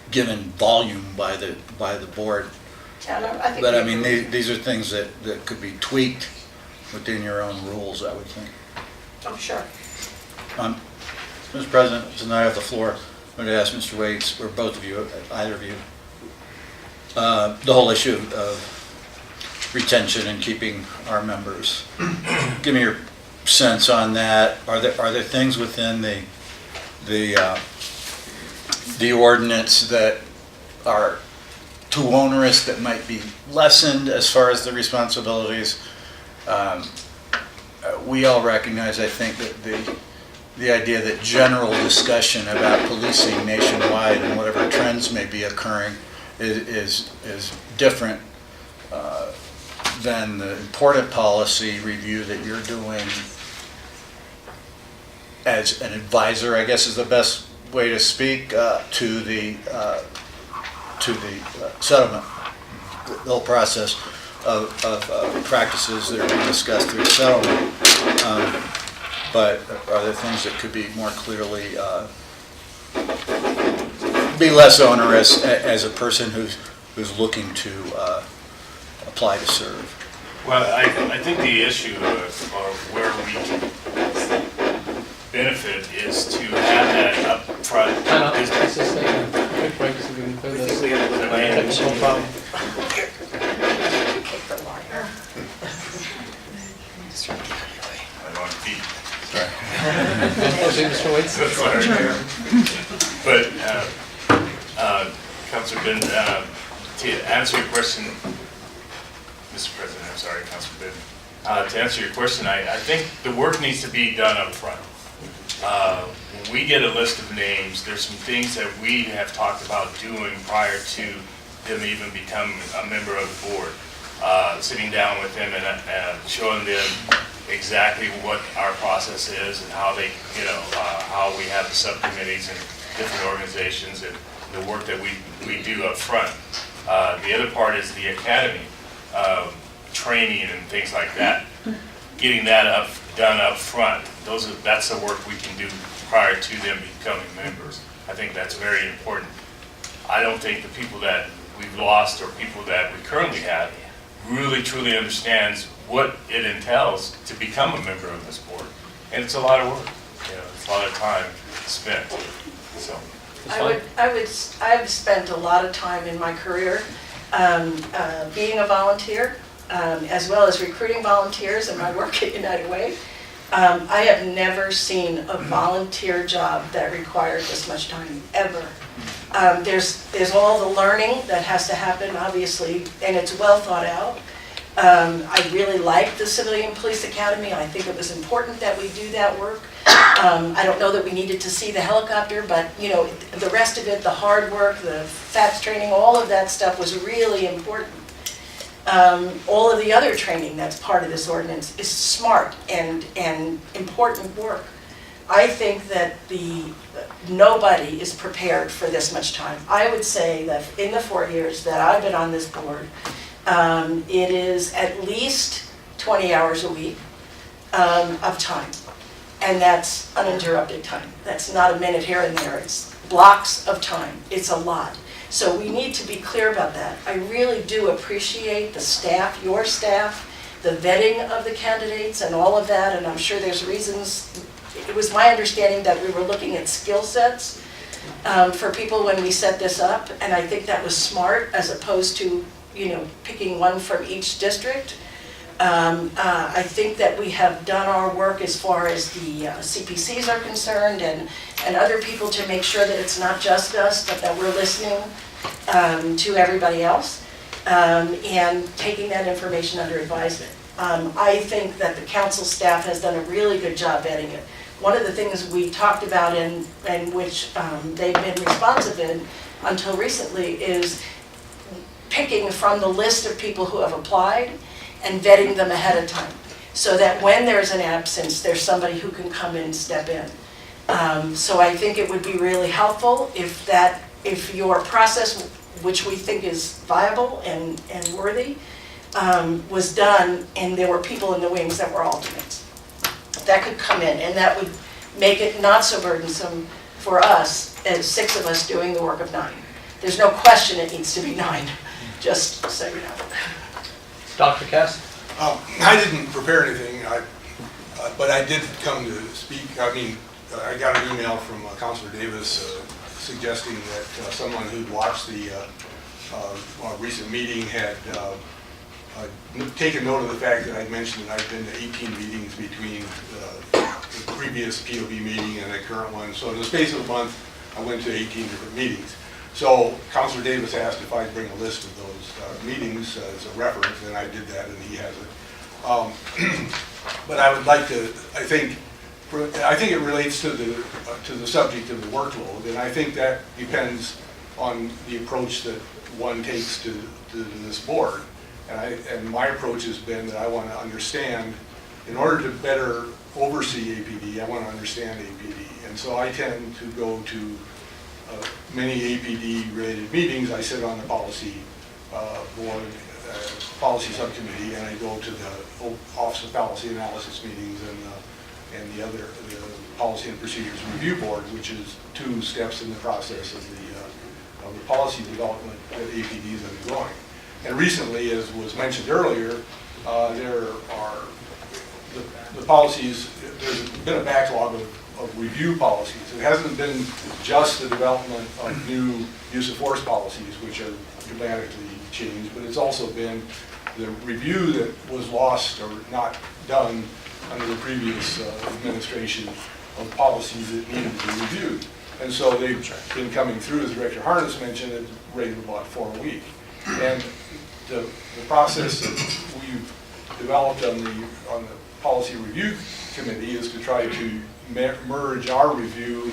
given volume by the board. Yeah, no, I think But I we mean, agree. these are things that could be tweaked within your own rules, I would think. Oh, sure. Mr. President, since I have the floor, I'm going to ask Mr. Waits, or both of you, either of you, the whole issue of retention and keeping our members. Give me your sense on that. Are there things within the ordinance that are too onerous that might be lessened as far as the responsibilities? We all recognize, I think, that the idea that general discussion about policing nationwide and whatever trends may be occurring is different than the important policy review that you're doing as an advisor, I guess is the best way to speak, to the settlement, the whole process of practices that are being discussed through settlement. But are there things that could be more clearly, be less onerous as a person who's looking to apply to serve? Well, I think the issue of where we can benefit is to have that up front. Let's just take a quick break so we can clear this. Technical problem. I don't want to be. Proceed, Mr. Waits. That's what I hear. But, Councilor Ben, to answer your question, Mr. President, I'm sorry, Councilor Ben, to answer your question, I think the work needs to be done up front. When we get a list of names, there's some things that we have talked about doing prior to them even becoming a member of the board. Sitting down with them and showing them exactly what our process is and how they, how we have the subcommittees and different organizations and the work that we do up front. The other part is the academy, training and things like that. Getting that done up front. That's the work we can do prior to them becoming members. I think that's very important. I don't think the people that we've lost or people that we currently have really truly understands what it entails to become a member of this board. And it's a lot of work. It's a lot of time spent. So I've spent a lot of time in my career being a volunteer, as well as recruiting volunteers in my work at United Way. I have never seen a volunteer job that required this much time, ever. There's all the learning that has to happen, obviously, and it's well thought out. I really like the Civilian Police Academy. I think it was important that we do that work. I don't know that we needed to see the helicopter, but the rest of it, the hard work, the FAPS training, all of that stuff was really important. all of the other training that's part of this ordinance is smart and important work. I think that nobody is prepared for this much time. I would say that in the 4 years that I've been on this board, it is at least 20 hours a week of time. And that's uninterrupted time. That's not a minute here and there. It's blocks of time. It's a lot. So we need to be clear about that. I really do appreciate the staff, your staff, the vetting of the candidates and all of that, and I'm sure there's reasons. It was my understanding that we were looking at skill sets for people when we set this up, and I think that was smart as opposed to, picking one from each district. I think that we have done our work as far as the CPCs are concerned and other people to make sure that it's not just us, but that we're listening to everybody else and taking that information under advisement. I think that the council staff has done a really good job vetting it. One of the things we talked about and which they've been responsive in until recently is picking from the list of people who have applied and vetting them ahead of time, so that when there's an absence, there's somebody who can come in and step in. So I think it would be really helpful if your process, which we think is viable and worthy, was done and there were people in the wings that were alternates. That could come in, and that would make it not so burdensome for us as 6 of us doing the work of 9. There's no question it needs to be 9, just so you know. Dr. Cass? I didn't prepare anything, but I did come to speak. I got an email from Councilor Davis suggesting that someone who'd watched the recent meeting had taken note of the fact that I'd mentioned that I've been to 18 meetings between the previous POB meeting and the current one. So in the space of a month, I went to 18 different meetings. So Councilor Davis asked if I'd bring a list of those meetings as a reference, and I did that, and he has it. But I would like to, I think it relates to the subject of the workload, and I think that depends on the approach that one takes to this board. And my approach has been that I want to understand, in order to better oversee APD, I want to understand APD. And so I tend to go to many APD-related meetings. I sit on the policy board, policy subcommittee, and I go to the Office of Policy Analysis meetings and the Policy and Procedures Review Board, which is 2 steps in the process of the policy development that APD is undergoing. And recently, as was mentioned earlier, there are the policies. There's been a backlog of review policies. It hasn't been just the development of new use of force policies, which are dramatically changed, but it's also been the review that was lost or not done under the previous administration of policies that needed to be reviewed. And so they've been coming through, as Director Harness mentioned, at a rate of about 4 a week. And the process that we've developed on the policy review committee is to try to merge our review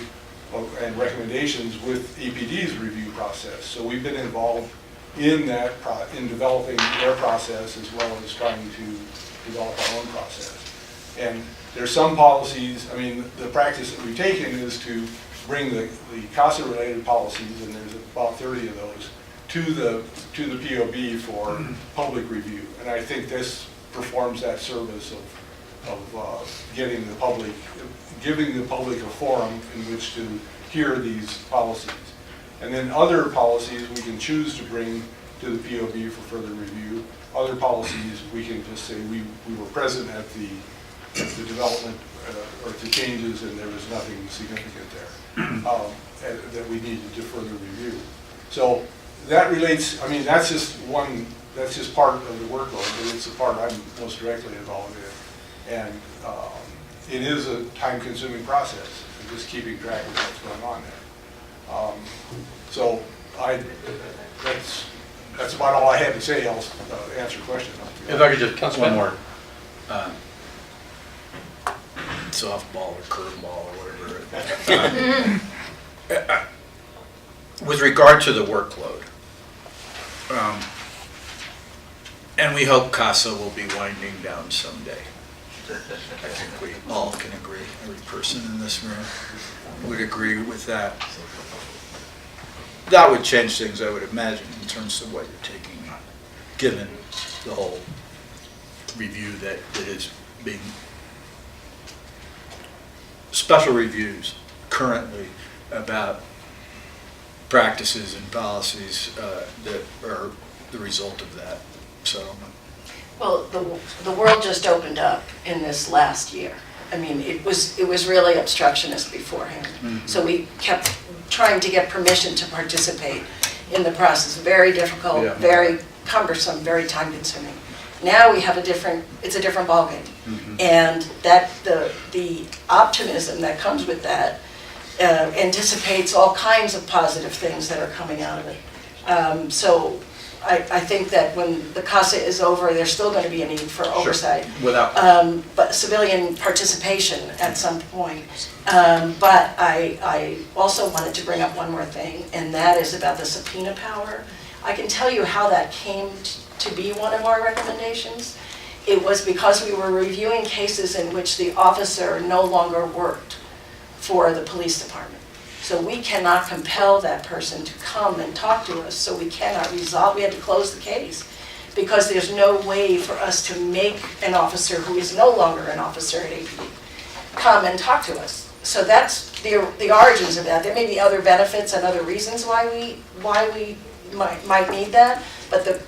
and recommendations with APD's review process. So we've been involved in that in developing their process as well as trying to develop our own process. And there's some policies. The practice that we've taken is to bring the CASA-related policies, and there's about 30 of those, to the POB for public review. And I think this performs that service of giving the public a forum in which to hear these policies. And then other policies we can choose to bring to the POB for further review. Other policies we can just say we were present at the development or the changes, and there was nothing significant there that we needed to further review. So that relates. That's just part of the workload, but it's the part I'm most directly involved in. And it is a time-consuming process, just keeping track of what's going on there. So that's about all I had to say. I'll answer questions. If I could just, one more softball or curveball or whatever. With regard to the workload, And we hope CASA will be winding down someday. I think we all can agree, every person in this room would agree with that. That would change things, I would imagine, in terms of what you're taking, given the whole review that is being, special reviews currently about practices and policies that are the result of that settlement. Well, the world just opened up in this last year. I mean, it was really obstructionist beforehand. So we kept trying to get permission to participate in the process. Very difficult, Yeah. very cumbersome, very time consuming. Now we have it's a different ballgame. And that the optimism that comes with that anticipates all kinds of positive things that are coming out of it. So I think that when the CASA is over, there's still going to be a need for oversight. Sure. Without but civilian participation at some point. But I also wanted to bring up one more thing, and that is about the subpoena power. I can tell you how that came to be one of our recommendations. It was because we were reviewing cases in which the officer no longer worked for the police department. So we cannot compel that person to come and talk to us, so we cannot resolve, we had to close the case because there's no way for us to make an officer who is no longer an officer at APD come and talk to us. So that's the origins of that. There may be other benefits and other reasons why we might need that, but the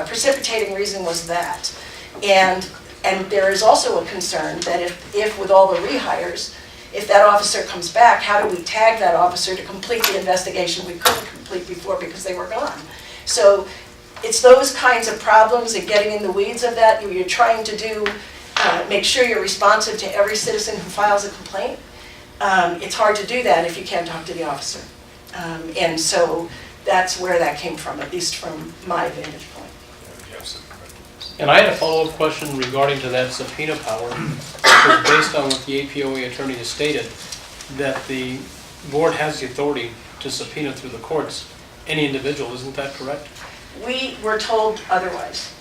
precipitating reason was that. And there is also a concern that if with all the rehires, if that officer comes back, how do we tag that officer to complete the investigation we couldn't complete before because they were gone? So it's those kinds of problems and getting in the weeds of that. You're trying to do, make sure you're responsive to every citizen who files a complaint. It's hard to do that if you can't talk to the officer. And so that's where that came from, at least from my vantage point. And I had a follow-up question regarding to that subpoena power, because based on what the APOA attorney has stated, that the board has the authority to subpoena through the courts any individual, isn't that correct? We were told otherwise.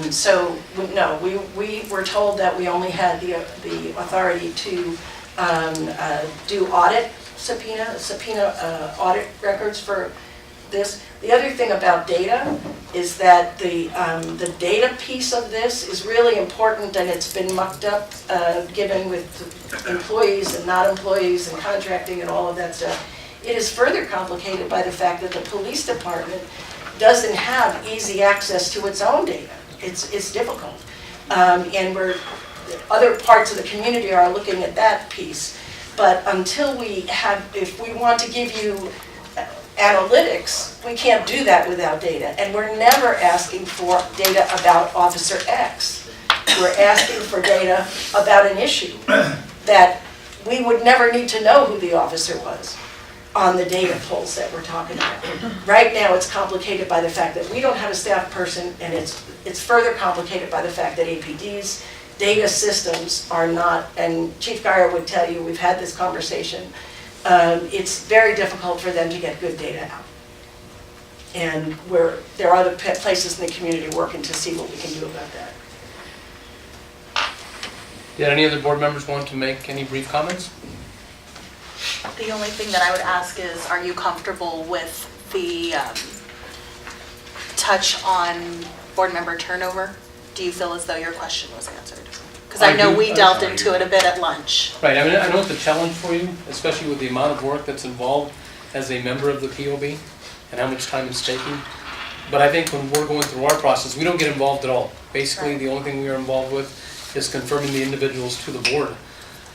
So, no, we were told that we only had the authority to do subpoena audit records for this. The other thing about data is that the data piece of this is really important, and it's been mucked up, given with employees and not employees and contracting and all of that stuff. It is further complicated by the fact that the police department doesn't have easy access to its own data. It's difficult. And other parts of the community are looking at that piece. But until if we want to give you analytics, we can't do that without data. And we're never asking for data about Officer X. We're asking for data about an issue that we would never need to know who the officer was on the data pulls that we're talking about. Right now, it's complicated by the fact that we don't have a staff person, and it's further complicated by the fact that APD's data systems are not, and Chief Geyer would tell you, we've had this conversation, it's very difficult for them to get good data out. And there are other places in the community working to see what we can do about that. Did any other board members want to make any brief comments? The only thing that I would ask is, are you comfortable with the touch on board member turnover? Do you feel as though your question was answered? Because I know we delved into it a bit at lunch. Right, I mean, I know it's a challenge for you, especially with the amount of work that's involved as a member of the POB and how much time it's taking. But I think when we're going through our process, we don't get involved at all. Basically, the only thing we are involved with is confirming the individuals to the board.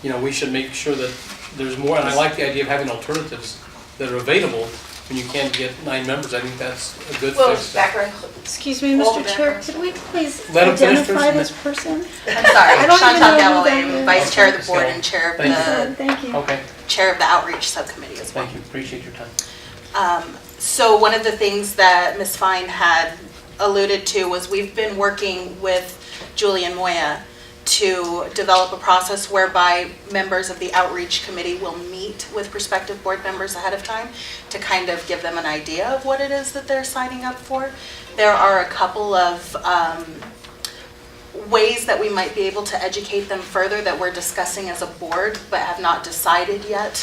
You know, we should make sure that there's more, and I like the idea of having alternatives that are available when you can't get 9 members. I think that's a good fix. Background. Excuse me, Mr. Chair, could we please Let him finish identify first, this person? I'm sorry, I don't even Chantal know who Galloway, that is. Vice Chair of the Board and Chair of Thank you. Okay, Chair of the Outreach Subcommittee as well. thank you, appreciate your time. So one of the things that Ms. Fine had alluded to was we've been working with Julie and Moya to develop a process whereby members of the outreach committee will meet with prospective board members ahead of time to kind of give them an idea of what it is that they're signing up for. There are a couple of ways that we might be able to educate them further that we're discussing as a board, but have not decided yet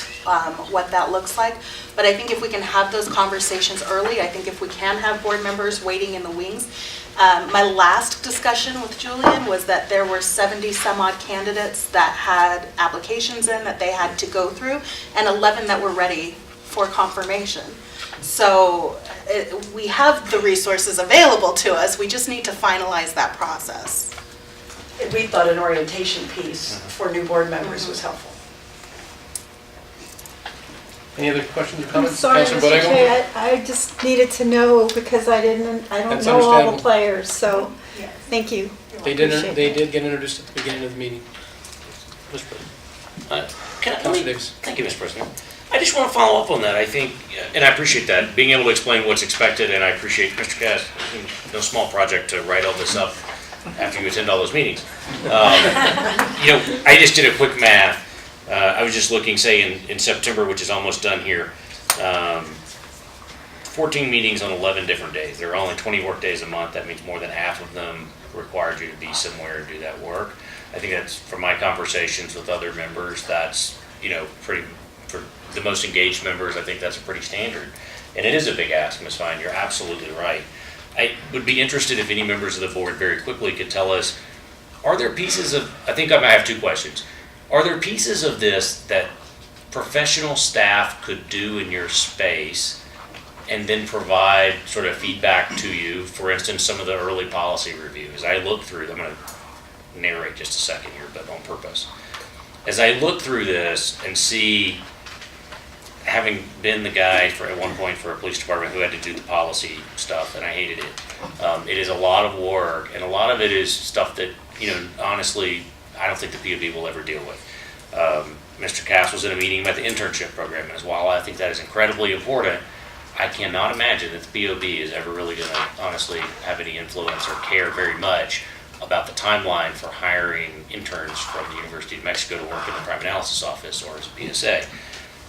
what that looks like. But I think if we can have those conversations early, I think if we can have board members waiting in the wings. My last discussion with Julian was that there were 70 some odd candidates that had applications in that they had to go through, and 11 that were ready for confirmation. So we have the resources available to us, we just need to finalize that process. We thought an orientation piece for new board members was helpful. Any other questions or I'm comments? sorry, Councilor Mr. Borrego? Chair, I just needed to know because I don't That's know all understandable. the players, so thank you. They did get introduced at the beginning of the meeting. Mr. President. Councilor Davis. Thank you, Mr. President. I just want to follow up on that. I think, and I appreciate that, being able to explain what's expected, and I appreciate Mr. Cass, no small project to write all this up after you attend all those meetings. I just did a quick math. I was just looking, say, in September, which is almost done here, 14 meetings on 11 different days. There are only 20 work days a month. That means more than half of them required you to be somewhere to do that work. I think that's, from my conversations with other members, that's, pretty, for the most engaged members, I think that's a pretty standard. And it is a big ask, Ms. Fine, you're absolutely right. I would be interested if any members of the board very quickly could tell us, are there pieces of, I think I might have two questions. Are there pieces of this that professional staff could do in your space and then provide sort of feedback to you? For instance, some of the early policy reviews. I look through them, I'm going to narrate just a second here, but on purpose. As I look through this and see, having been the guy at one point for a police department who had to do the policy stuff, and I hated it. It is a lot of work, and a lot of it is stuff that, honestly, I don't think the POB will ever deal with. Mr. Cass was in a meeting about the internship program, and while I think that is incredibly important, I cannot imagine that the POB is ever really going to honestly have any influence or care very much about the timeline for hiring interns from the University of Mexico to work in the crime analysis office or as a PSA.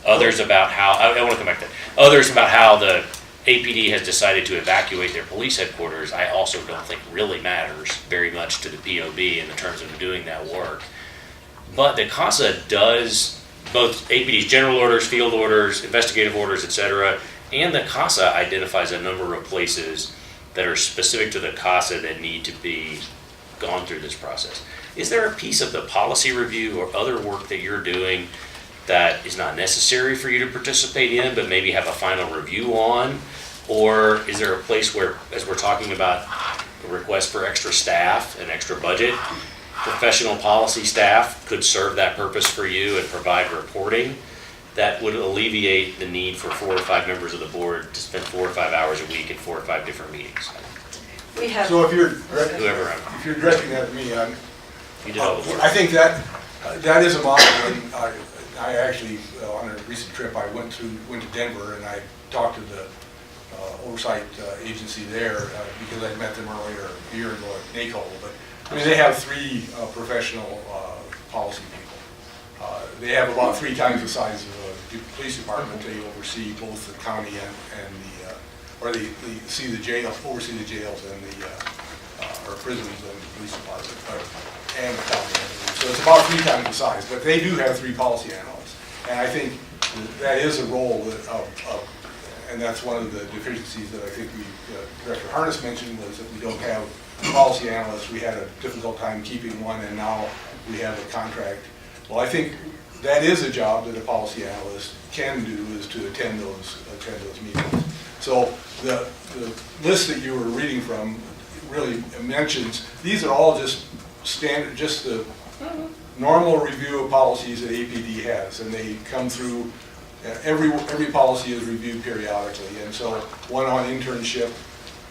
Others about how, I want to come back to that. Others about how the APD has decided to evacuate their police headquarters, I also don't think really matters very much to the POB in the terms of doing that work. But the CASA does both APD's general orders, field orders, investigative orders, etc., and the CASA identifies a number of places that are specific to the CASA that need to be gone through this process. Is there a piece of the policy review or other work that you're doing that is not necessary for you to participate in, but maybe have a final review on? Or is there a place where, as we're talking about a request for extra staff and extra budget, professional policy staff could serve that purpose for you and provide reporting that would alleviate the need for 4 or 5 members of the board to spend 4 or 5 hours a week in 4 or 5 different meetings? We have. So if you're directing that to me, you did all the work. I think that is a model. And I actually, on a recent trip, I went to Denver and I talked to the Oversight agency there because I met them earlier a year ago at NACO. But I mean, they have 3 professional policy people. They have about 3 times the size of the police department. They oversee both the county and they oversee the jails and or prisons and the police department and the county. So it's about 3 times the size, but they do have 3 policy analysts. And I think that is a role and that's one of the deficiencies that I think Director Harness mentioned, was that we don't have policy analysts. We had a difficult time keeping one, and now we have a contract. Well, I think that is a job that a policy analyst can do, is to attend those meetings. So the list that you were reading from really mentions, these are all just standard, just the normal review of policies that APD has, and they come through. Every policy is reviewed periodically, and so one on internship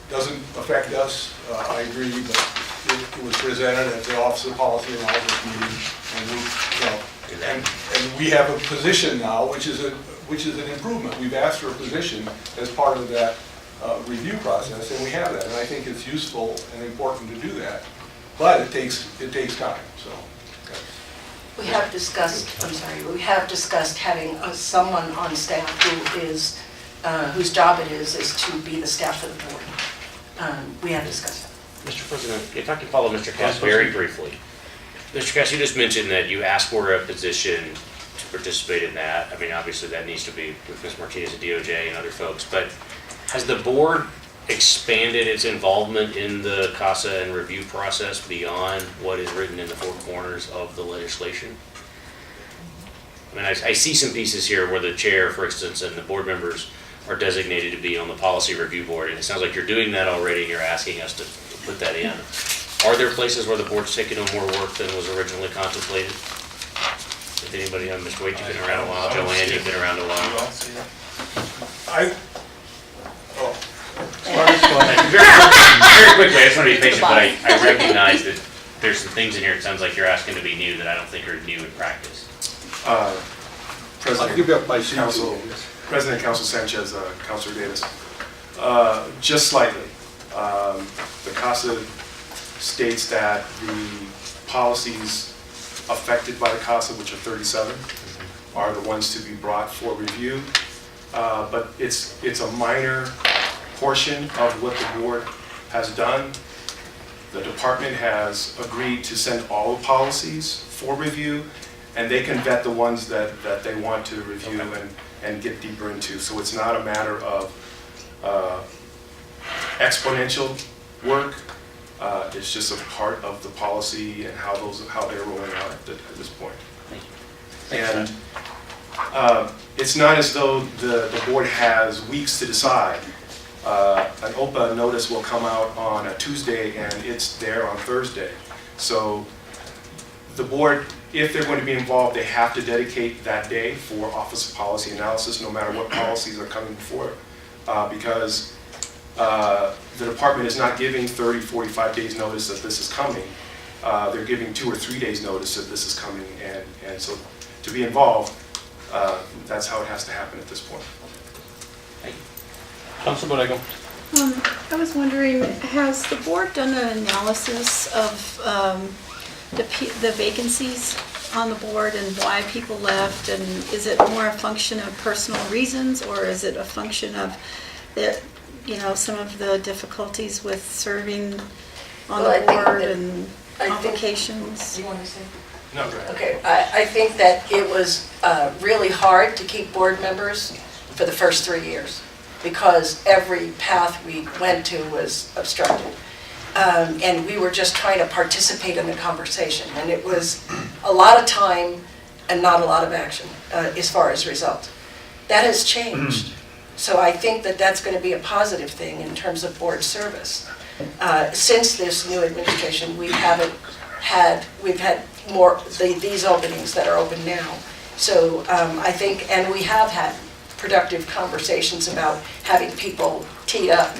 doesn't affect us. I agree, but it was presented at the Office of Policy Analysis meeting, and we have a position now, which is an improvement. We've asked for a position as part of that review process, and we have that. And I think it's useful and important to do that. but it takes time, so. We have discussed, we have discussed having someone on staff who is, whose job it is to be the staff of the board. We have discussed that. Mr. President, if I could follow Mr. Cass very briefly. Mr. Cass, you just mentioned that you asked for a position to participate in that. I mean, obviously that needs to be with Ms. Martinez at DOJ and other folks, but has the board expanded its involvement in the CASA and review process beyond what is written in the four corners of the legislation? I mean, I see some pieces here where the chair, for instance, and the board members are designated to be on the policy review board, and it sounds like you're doing that already, you're asking us to put that in. Are there places where the board's taking on more work than was originally contemplated? If anybody, Mr. Waite, you've been around a while, Joanne, you've been around a while. Very quickly, I just want to be patient, but I recognize that there's some things in here, it sounds like you're asking to be new that I don't think are new in practice. President, give up my seat. President Council Sanchez, Councilor Davis. Just slightly. The CASA states that the policies affected by the CASA, which are 37, are the ones to be brought for review. But it's a minor portion of what the board has done. The department has agreed to send all the policies for review, and they can vet the ones that they want to review and get deeper into. So it's not a matter of exponential work. It's just a part of the policy and how they're rolling out at this point. And it's not as though the board has weeks to decide. An OPA notice will come out on a Tuesday and it's there on Thursday. So the board, if they're going to be involved, they have to dedicate that day for Office of Policy Analysis, no matter what policies are coming before it, because the department is not giving 30, 45 days notice that this is coming. They're giving 2 or 3 days notice that this is coming, and so to be involved, that's how it has to happen at this point. Councilor Borrego. I was wondering, has the board done an analysis of the vacancies on the board and why people left? And is it more a function of personal reasons, or is it a function of some of the difficulties with serving on the board and complications? Do you want to say? No, go ahead. Okay, I think that it was really hard to keep board members for the first 3 years, because every path we went to was obstructed. And we were just trying to participate in the conversation. And it was a lot of time and not a lot of action as far as result. That has changed. So I think that that's going to be a positive thing in terms of board service. Since this new administration, we've had more, these openings that are open now. So I think, and we have had productive conversations about having people teed up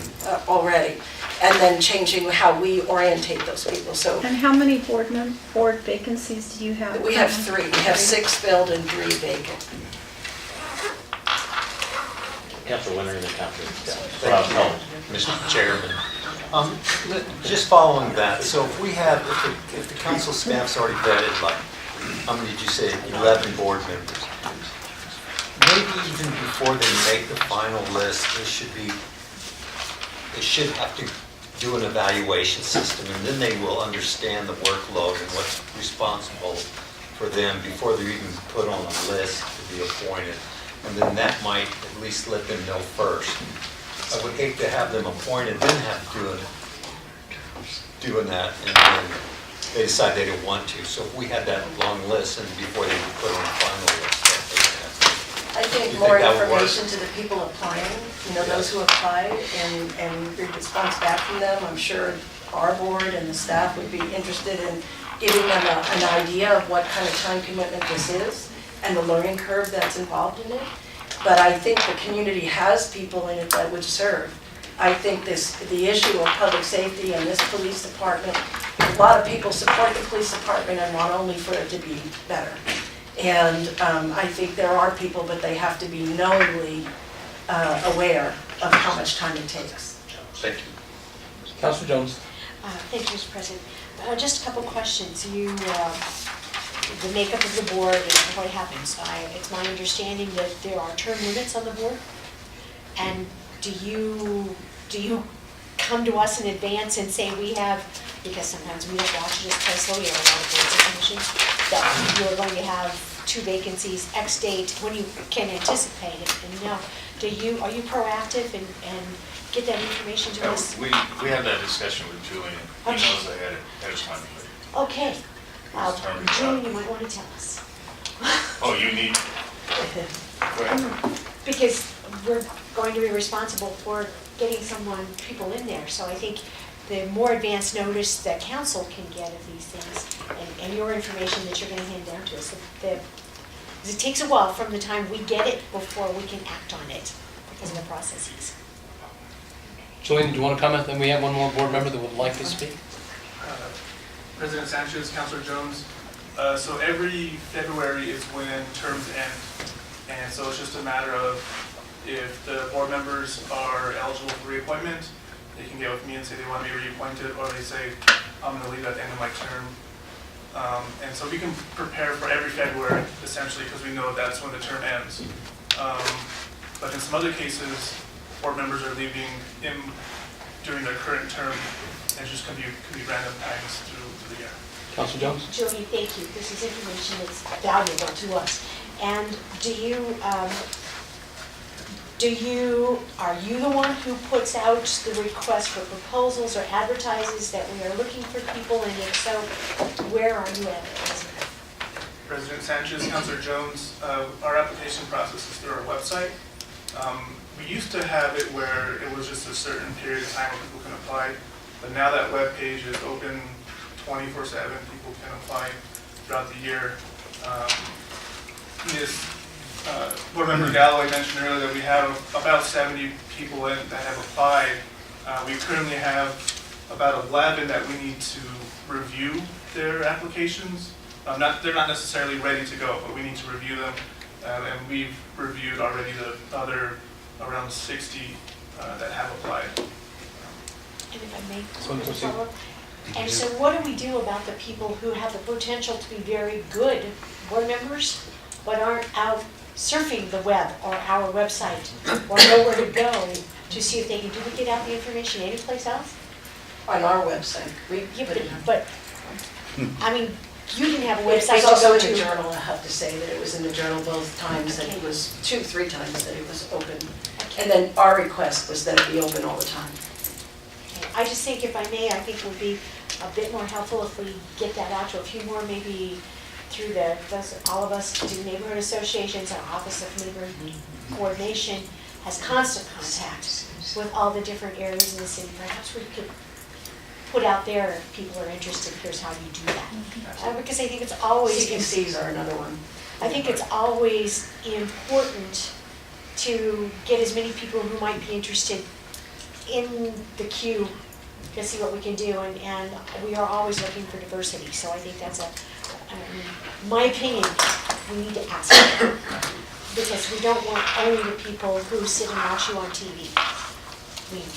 already, and then changing how we orientate those people. So. And how many board vacancies do you have? We have 3. We have 6 filled and 3 vacant. Councilor Winter and then Councilor. Thank you, Mr. Chairman. Just following that, so if we have, if the council staff's already vetted, like, how many did you say, 11 board members? Maybe even before they make the final list, they should have to do an evaluation system, and then they will understand the workload and what's responsible for them before they're even put on a list to be appointed. And then that might at least let them know first. I would hate to have them appointed, then have to doing that, and then they decide they don't want to. So if we had that long list and before they would put on a final list, I think more information to the people applying, those who applied, and the response back from them. I'm sure our board and the staff would be interested in giving them an idea of what kind of time commitment this is and the learning curve that's involved in it. But I think the community has people in it that would serve. I think the issue of public safety and this police department, a lot of people support the police department and want only for it to be better. And I think there are people, but they have to be knowingly aware of how much time it takes. Thank you. Councilor Jones. Thank you, Mr. President. Just a couple questions. The makeup of the board and what happens. It's my understanding that there are term limits on the board. And do you come to us in advance and say we have, because sometimes we don't watch it as closely, we have a lot of boards and commissions, that you're going to have 2 vacancies, X date, when you can anticipate it, and you know, are you proactive and get that information to us? We had that discussion with Julian. He Okay. knows ahead of time. Okay. It's turned June, out. you might want to tell us. Oh, you need, go ahead. Because we're going to be responsible for getting people in there. So I think the more advanced notice that council can get of these things and your information that you're going to hand down to us, because it takes a while from the time we get it before we can act on it because of the processes. Julian, do you want to comment? Then we have one more board member that would like to speak. President Sanchez, Councilor Jones. So every February is when terms end. And so it's just a matter of if the board members are eligible for reappointment, they can get with me and say they want to be reappointed, or they say, I'm going to leave at the end of my term. And so we can prepare for every February, essentially, because we know that's when the term ends. But in some other cases, board members are leaving during their current term, and it just could be random times through the year. Councilor Jones? Julie, thank you. This is information that's valuable to us. And are you the one who puts out the request for proposals or advertises that we are looking for people? And if so, where are you at? President Sanchez, Councilor Jones, our application process is through our website. We used to have it where it was just a certain period of time where people can apply, but now that web page is open 24/7, people can apply throughout the year. Board Member Galloway mentioned earlier that we have about 70 people that have applied. We currently have about 11 that we need to review their applications. They're not necessarily ready to go, but we need to review them. And we've reviewed already the other around 60 that have applied. And if I may, proceed. follow up. And so what do we do about the people who have the potential to be very good board members, but aren't out surfing the web or our website, or know where to go to see if they can duplicate out the information anyplace else? On our website. But, I mean, you didn't have a It's website to also go in the to. journal, I have to say that it was in the journal both times, that it was 2-3 times that it was open. And then our request was that it be open all the time. I just think, if I may, I think it would be a bit more helpful if we get that out to a few more, maybe through all of us do neighborhood associations, our Office of Neighborhood Coordination has constant contact with all the different areas in the city. Perhaps we could put out there, if people are interested, here's how you do that. Because I think it's always... CPCs are another one. I think it's always important to get as many people who might be interested in the queue to see what we can do, and we are always looking for diversity, so I think that's my opinion, we need to ask them, because we don't want only the people who sit and watch you on TV.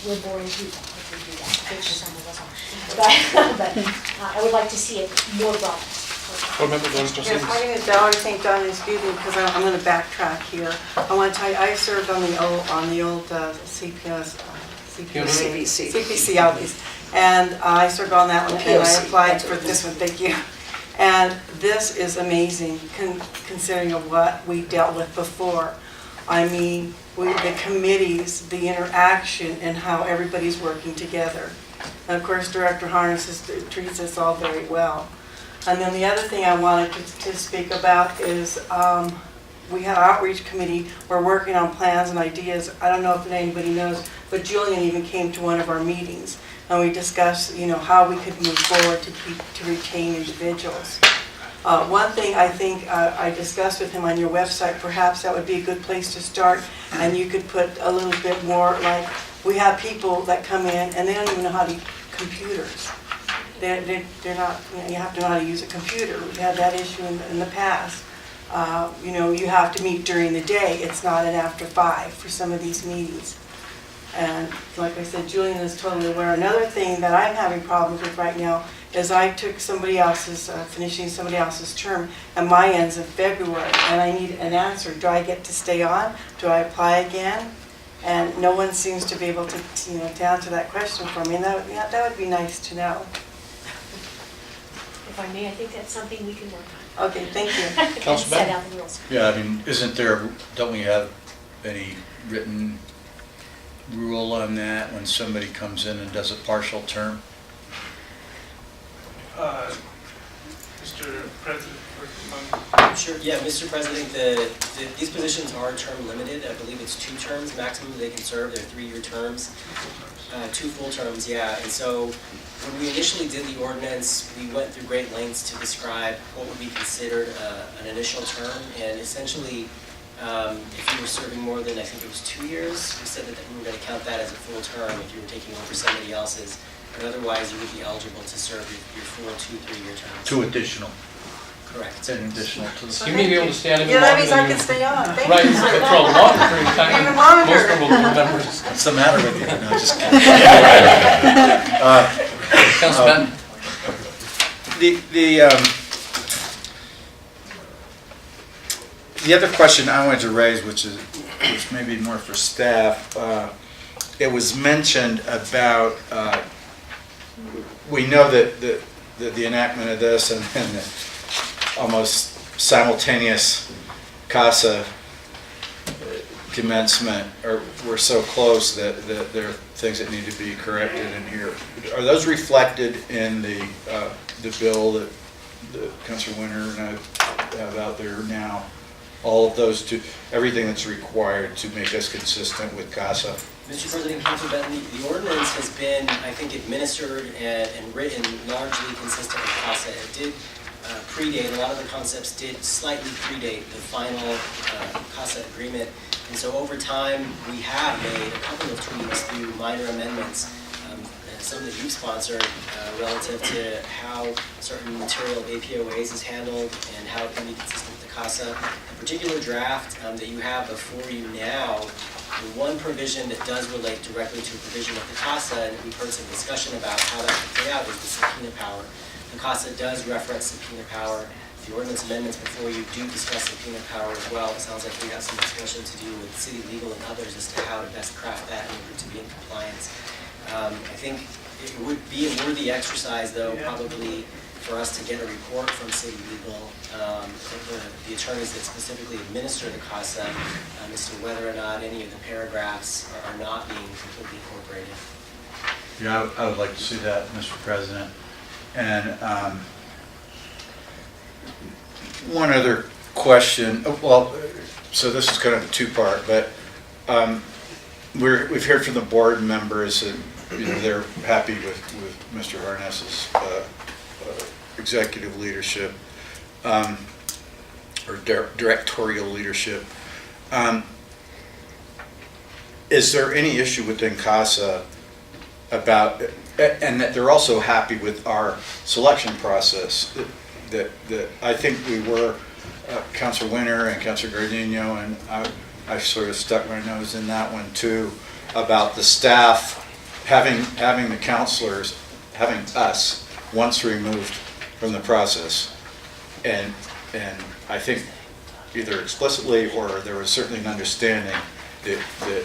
We're boring people if we do that, which some of us are. But I would like to see it more broad. Board Member Jones, proceed. Yes, my name is Valerie St. John, excuse me, because I'm going to backtrack here. I want to tell you, I served on the old CPC, at least. And I served on that one, and I applied for this one, thank you. And this is amazing, considering of what we dealt with before. I mean, the committees, the interaction, and how everybody's working together. And of course, Director Harness treats us all very well. And then the other thing I wanted to speak about is we had an outreach committee. We're working on plans and ideas. I don't know if anybody knows, but Julian even came to one of our meetings, and we discussed, how we could move forward to retain individuals. One thing I think I discussed with him on your website, perhaps that would be a good place to start, and you could put a little bit more, like, we have people that come in and they don't even know how to use computers. They're not, you have to know how to use a computer. We've had that issue in the past. You have to meet during the day. It's not an after 5 for some of these meetings. And like I said, Julian is totally aware. Another thing that I'm having problems with right now is I took somebody else's, finishing somebody else's term, and my ends in February, and I need an answer. Do I get to stay on? Do I apply again? And no one seems to be able to, to answer that question for me, and that would be nice to know. If I may, I think that's something we can work on. Okay, thank you. And Councilman? set out the rules. Yeah, I mean, don't we have any written rule on that when somebody comes in and does a partial term? Mr. President, Sure, yeah, Mr. President, these positions are term limited. I believe it's 2 terms maximum they can serve. They're 3-year terms. 2 full terms, yeah. And so when we initially did the ordinance, we went through great lengths to describe what would be considered an initial term. And essentially, if you were serving more than, I think it was 2 years, we said that we were going to count that as a full term if you were taking over somebody else's. But otherwise, you would be eligible to serve your full 2 3-year terms. 2 additional. Correct. An additional to the. You may be able to stand in. Yeah, that means I can stay on. Thank Right, you. for a longer period of time. Even longer. Most of them will be members. What's the matter with you? No, just kidding. Councilman? The other question I wanted to raise, which maybe more for staff, it was mentioned about, we know that the enactment of this and the almost simultaneous CASA commencement were so close that there are things that need to be corrected in here. Are those reflected in the bill that Councilor Winter and I have out there now? All of those, everything that's required to make us consistent with CASA? Mr. President, Councilor Benton, the ordinance has been, I think, administered and written largely consistent with CASA. It did predate, a lot of the concepts did slightly predate the final CASA agreement. And so over time, we have made a couple of tweaks through minor amendments, some that you've sponsored relative to how certain material of APOAs is handled and how it can be consistent with the CASA. The particular draft that you have before you now, the one provision that does relate directly to a provision of the CASA, and we've heard some discussion about how that can play out, is the subpoena power. The CASA does reference subpoena power. The ordinance amendments before you do discuss subpoena power as well. It sounds like we have some discussion to do with city legal and others as to how to best craft that in order to be in compliance. I think it would be a worthy exercise, though, probably for us to get a report from city legal, the attorneys that specifically administer the CASA, as to whether or not any of the paragraphs are not being completely incorporated. Yeah, I would like to see that, Mr. President. And one other question, well, so this is kind of a 2-part, but we've heard from the board members that they're happy with Mr. Harness's executive leadership or directorial leadership. Is there any issue within CASA about, and that they're also happy with our selection process? That I think we were, Councilor Winter and Councilor Gardino, and I sort of stuck my nose in that one too, about the staff having the counselors, having us once removed from the process. And I think either explicitly or there was certainly an understanding that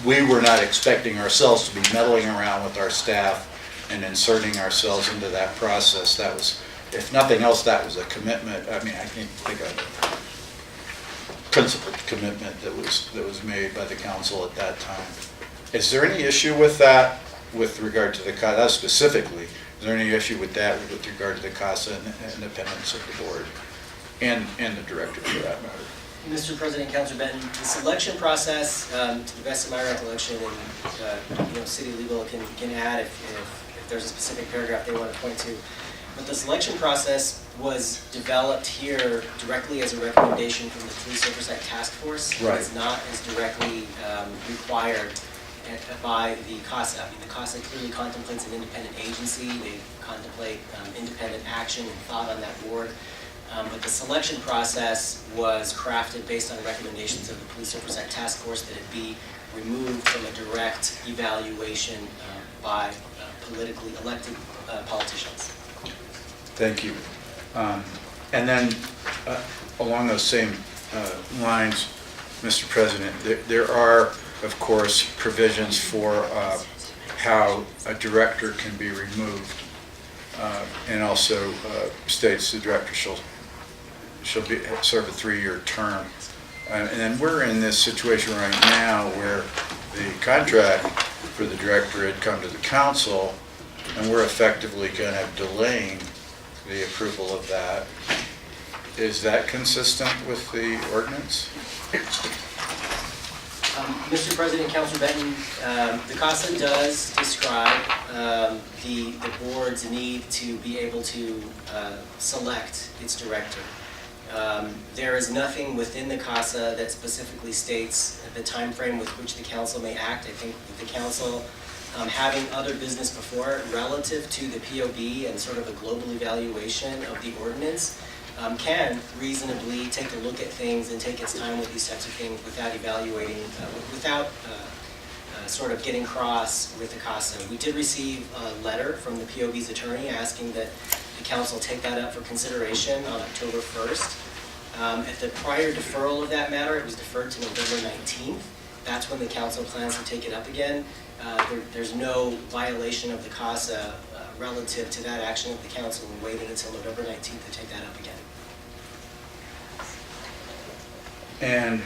we were not expecting ourselves to be meddling around with our staff and inserting ourselves into that process. That was, if nothing else, that was a commitment. I mean, I can't think of a principled commitment that was made by the council at that time. Is there any issue with that with regard to the CASA specifically? Is there any issue with that with regard to the CASA and the independence of the board and the director for that matter? Mr. President, Councilor Benton, the selection process, to the best of my recollection, and city legal can add if there's a specific paragraph they want to point to. But the selection process was developed here directly as a recommendation from the Police Oversight Task Force. Right. It's not as directly required by the CASA. I mean, the CASA clearly contemplates an independent agency. They contemplate independent action and thought on that board. But the selection process was crafted based on recommendations of the Police Oversight Task Force that it be removed from a direct evaluation by politically elected politicians. Thank you. And then, along those same lines, Mr. President, there are, of course, provisions for how a director can be removed, and also states the director shall serve a 3-year term. And then we're in this situation right now where the contract for the director had come to the council, and we're effectively kind of delaying the approval of that. Is that consistent with the ordinance? Mr. President, Councilor Benton, the CASA does describe the board's need to be able to select its director. There is nothing within the CASA that specifically states the time frame with which the council may act. I think the council, having other business before it relative to the POB and sort of a global evaluation of the ordinance, can reasonably take a look at things and take its time with these types of things without evaluating, without sort of getting cross with the CASA. We did receive a letter from the POB's attorney asking that the council take that up for consideration on October 1st. At the prior deferral of that matter, it was deferred to November 19th. That's when the council plans to take it up again. There's no violation of the CASA relative to that action of the council and waiting until November 19th to take that up again. And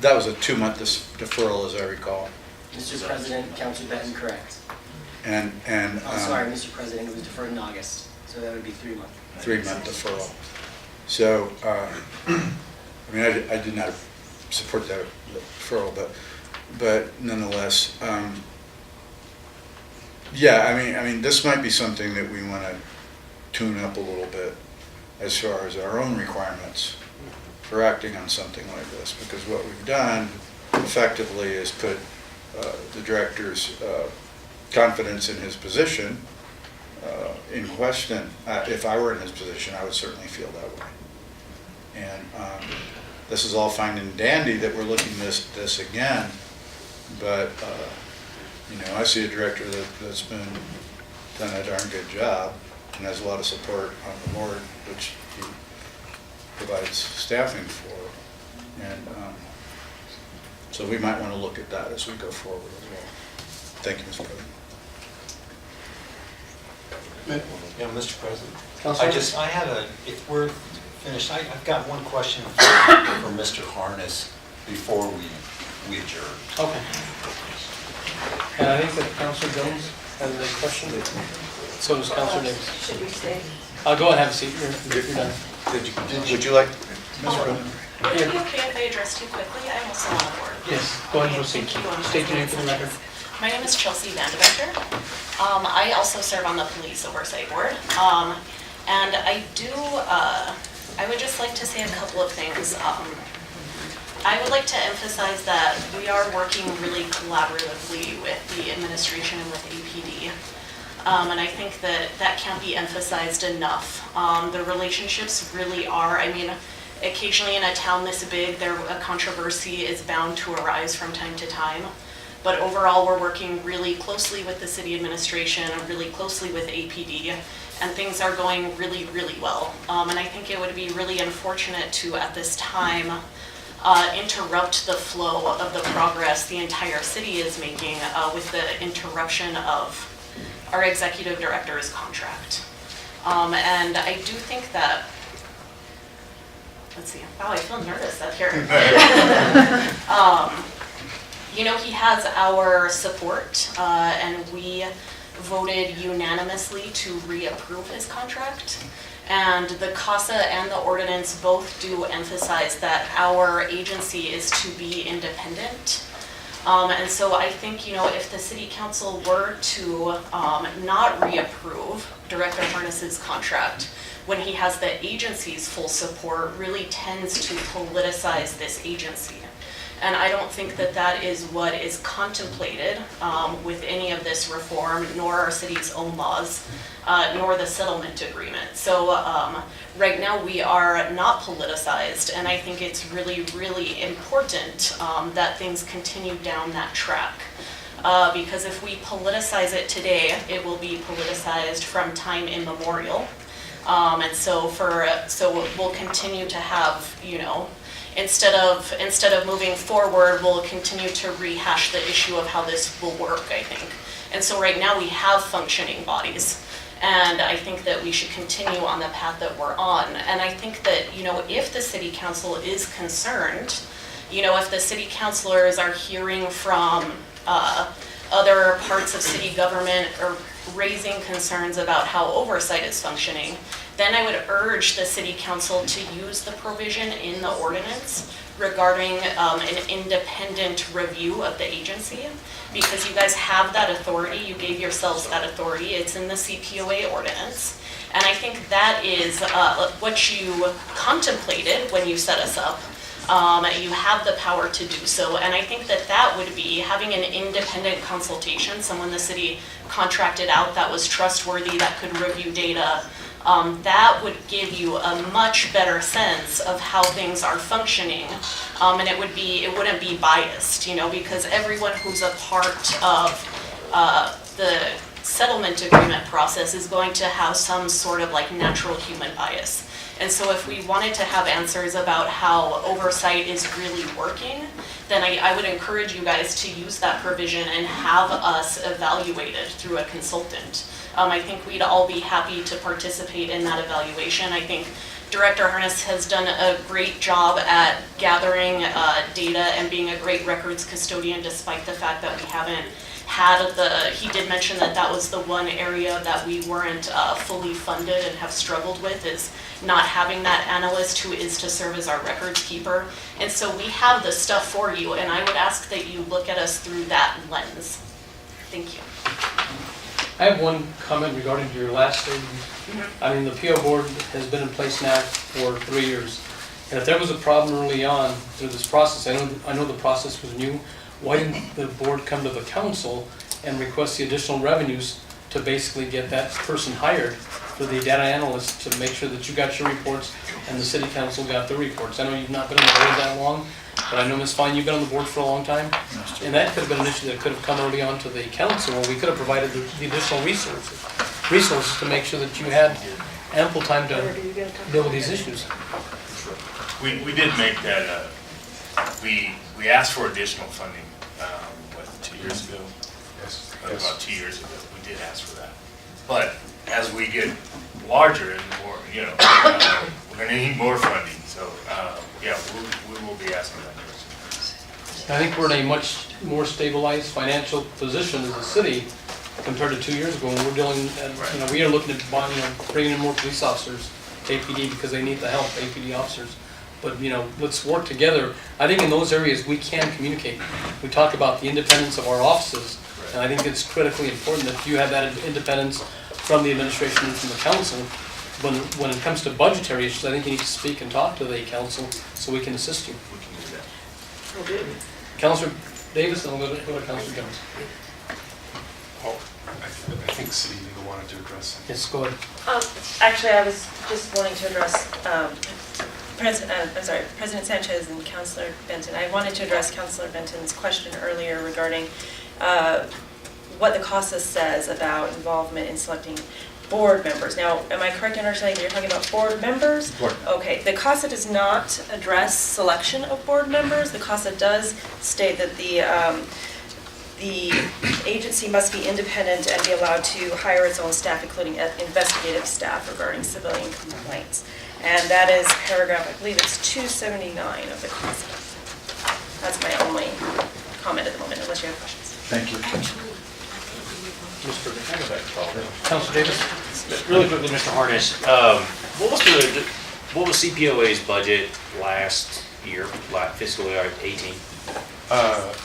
that was a 2-month deferral, as I recall. Mr. President, Councilor Benton, correct. And I'm sorry, Mr. President, it was deferred in August, so that would be 3 months. 3-month deferral. So, I mean, I did not support that deferral, but nonetheless, yeah, I mean, this might be something that we want to tune up a little bit as far as our own requirements for acting on something like this, because what we've done effectively is put the director's confidence in his position in question. If I were in his position, I would certainly feel that way. And this is all fine and dandy that we're looking at this again, but you know, I see a director that's been done a darn good job and has a lot of support on the board, which he provides staffing for. And so we might want to look at that as we go forward as well. Thank you, Mr. President. Yeah, Mr. President. Councilor? I have if we're finished, I've got one question for Mr. Harness before we adjourn. Okay. And I think that Councilor Jones has a question. So does Councilor Davis. Should we stay? Go ahead and have a seat. You're done. Would you like, Mr. President? Would it be okay if I addressed you quickly? I'm also on the board. Yes, go ahead and proceed. State your name for the record. My name is Chelsea Vandeventer. I also serve on the Police Oversight Board. And I would just like to say a couple of things. I would like to emphasize that we are working really collaboratively with the administration and with APD. And I think that can't be emphasized enough. The relationships really are, I mean, occasionally in a town this big, a controversy is bound to arise from time to time. But overall, we're working really closely with the city administration, really closely with APD, and things are going really, really well. And I think it would be really unfortunate to, at this time, interrupt the flow of the progress the entire city is making with the interruption of our executive director's contract. And I do think that, let's see, wow, I feel nervous up here. You know, he has our support, and we voted unanimously to reapprove his contract. And the CASA and the ordinance both do emphasize that our agency is to be independent. And so I think, you know, if the city council were to not reapprove Director Harness's contract, when he has the agency's full support, really tends to politicize this agency. And I don't think that that is what is contemplated with any of this reform, nor our city's own laws, nor the settlement agreement. So right now we are not politicized, and I think it's really, really important that things continue down that track. Because if we politicize it today, it will be politicized from time immemorial. And so we'll continue to have, you know, instead of moving forward, we'll continue to rehash the issue of how this will work, I think. And so right now we have functioning bodies. And I think that we should continue on the path that we're on. And I think that, you know, if the city council is concerned, you know, if the city councilors are hearing from other parts of city government or raising concerns about how oversight is functioning, then I would urge the city council to use the provision in the ordinance regarding an independent review of the agency, because you guys have that authority, you gave yourselves that authority, it's in the CPOA ordinance. And I think that is what you contemplated when you set us up. You have the power to do so, and I think that that would be having an independent consultation, someone the city contracted out that was trustworthy, that could review data. That would give you a much better sense of how things are functioning, and it wouldn't be biased, you know, because everyone who's a part of the settlement agreement process is going to have some sort of like natural human bias. And so if we wanted to have answers about how oversight is really working, then I would encourage you guys to use that provision and have us evaluated through a consultant. I think we'd all be happy to participate in that evaluation. I think Director Harness has done a great job at gathering data and being a great records custodian, despite the fact that we haven't had he did mention that that was the one area that we weren't fully funded and have struggled with, is not having that analyst who is to serve as our records keeper. And so we have the stuff for you, and I would ask that you look at us through that lens. Thank you. I have one comment regarding your last statement. I mean, the PO board has been in place now for 3 years. And if there was a problem early on through this process, I know the process was new, why didn't the board come to the council and request the additional revenues to basically get that person hired for the data analyst to make sure that you got your reports and the city council got their reports? I know you've not been on the board that long, but I know, Ms. Fine, you've been on the board for a long time. And that could have been an issue that could have come early on to the council, where we could have provided the additional resources to make sure that you had ample time to deal with these issues. We did make that, we asked for additional funding, 2 years ago? Yes. About 2 years ago, we did ask for that. But as we get larger and more, you know, we're gonna need more funding, so, yeah, we will be asking that question. I think we're in a much more stabilized financial position as a city compared to 2 years ago, when we're dealing, you know, we are looking at bringing in more police officers, APD, because they need the help, APD officers. But, you know, let's work together. I think in those areas we can communicate. We talk about the independence of our offices, and I think it's critically important that you have that independence from the administration and from the council. When it comes to budgetary issues, I think you need to speak and talk to the council so we can assist you. We can do that. We'll do. Councilor Davis, and we'll go to Councilor Jones. Oh, I think City Legal wanted to address it. Yes, go ahead. Actually, I was just wanting to address President Sanchez and Councilor Benton. I wanted to address Councilor Benton's question earlier regarding what the CASA says about involvement in selecting board members. Now, am I correct in understanding that you're talking about board members? Board. Okay, the CASA does not address selection of board members. The CASA does state that the agency must be independent and be allowed to hire its own staff, including investigative staff regarding civilian complaints. And that is paragraph, I believe it's 279 of the CASA. That's my only comment at the moment, unless you have questions. Thank you. Councilor Davis? Really quickly, Mr. Harness, what was CPOA's budget last year, fiscal year 18?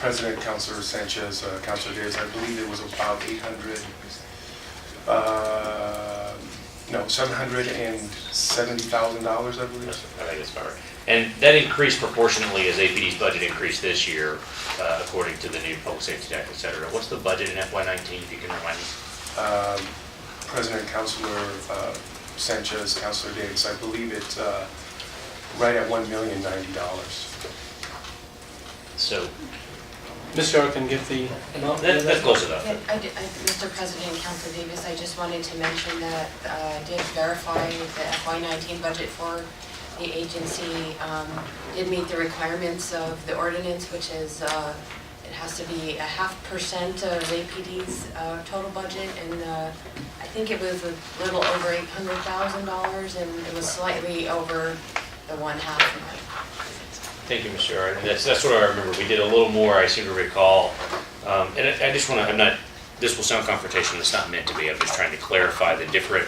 President, Councilor Sanchez, Councilor Davis, I believe it was about No, $770,000, I believe. I think that's about right. And that increased proportionately as APD's budget increased this year, according to the new Public Safety Act, et cetera. What's the budget in FY19, if you can remind me? President, Councilor Sanchez, Councilor Davis, I believe it's right at $1,090,000. So, Ms. Yar can give the amount. that's close enough. Mr. President, Councilor Davis, I just wanted to mention that I did verify the FY19 budget for the agency did meet the requirements of the ordinance, which is it has to be 0.5% of APD's total budget, and I think it was a little over $800,000, and it was slightly over the 1/2 mark. Thank you, Mr. Yard. And that's what I remember. We did a little more, I seem to recall. And I just want to, this will sound confrontational, it's not meant to be. I'm just trying to clarify the different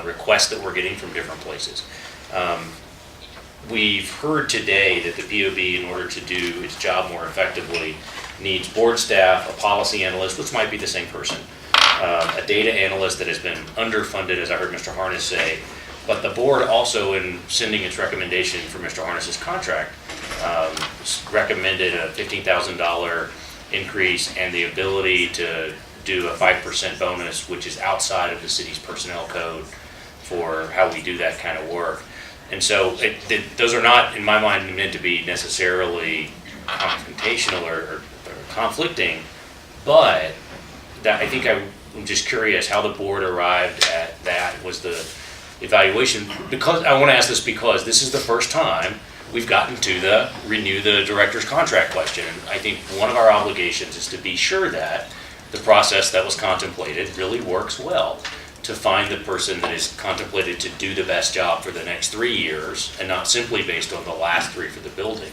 requests that we're getting from different places. We've heard today that the POB, in order to do its job more effectively, needs board staff, a policy analyst, which might be the same person, a data analyst that has been underfunded, as I heard Mr. Harness say. But the board also, in sending its recommendation for Mr. Harness's contract, recommended a $15,000 increase and the ability to do a 5% bonus, which is outside of the city's personnel code for how we do that kind of work. And so those are not, in my mind, meant to be necessarily confrontational or conflicting, but that, I think I'm just curious how the board arrived at that. Was the evaluation, because I want to ask this because this is the first time we've gotten to renew the director's contract question. I think one of our obligations is to be sure that the process that was contemplated really works well, to find the person that is contemplated to do the best job for the next 3 years and not simply based on the last 3 for the building.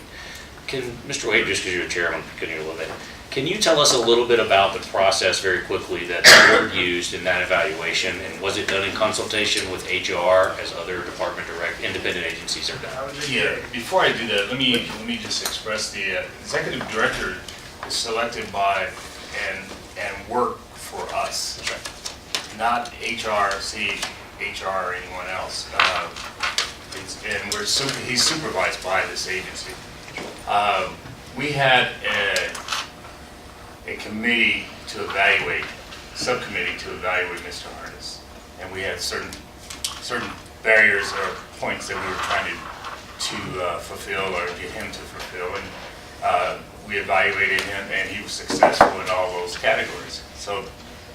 Can, Mr. Wade, just because you're the chair, I'm getting a little bit, can you tell us a little bit about the process very quickly that the board used in that evaluation, and was it done in consultation with HR as other department independent agencies are done? Yeah, before I do that, let me just express the executive director is selected by and work for us, not HRC, HR or anyone else. He's supervised by this agency. We had a committee to evaluate, subcommittee to evaluate Mr. Harness, and we had certain barriers or points that we were trying to fulfill or get him to fulfill, and we evaluated him, and he was successful in all those categories. So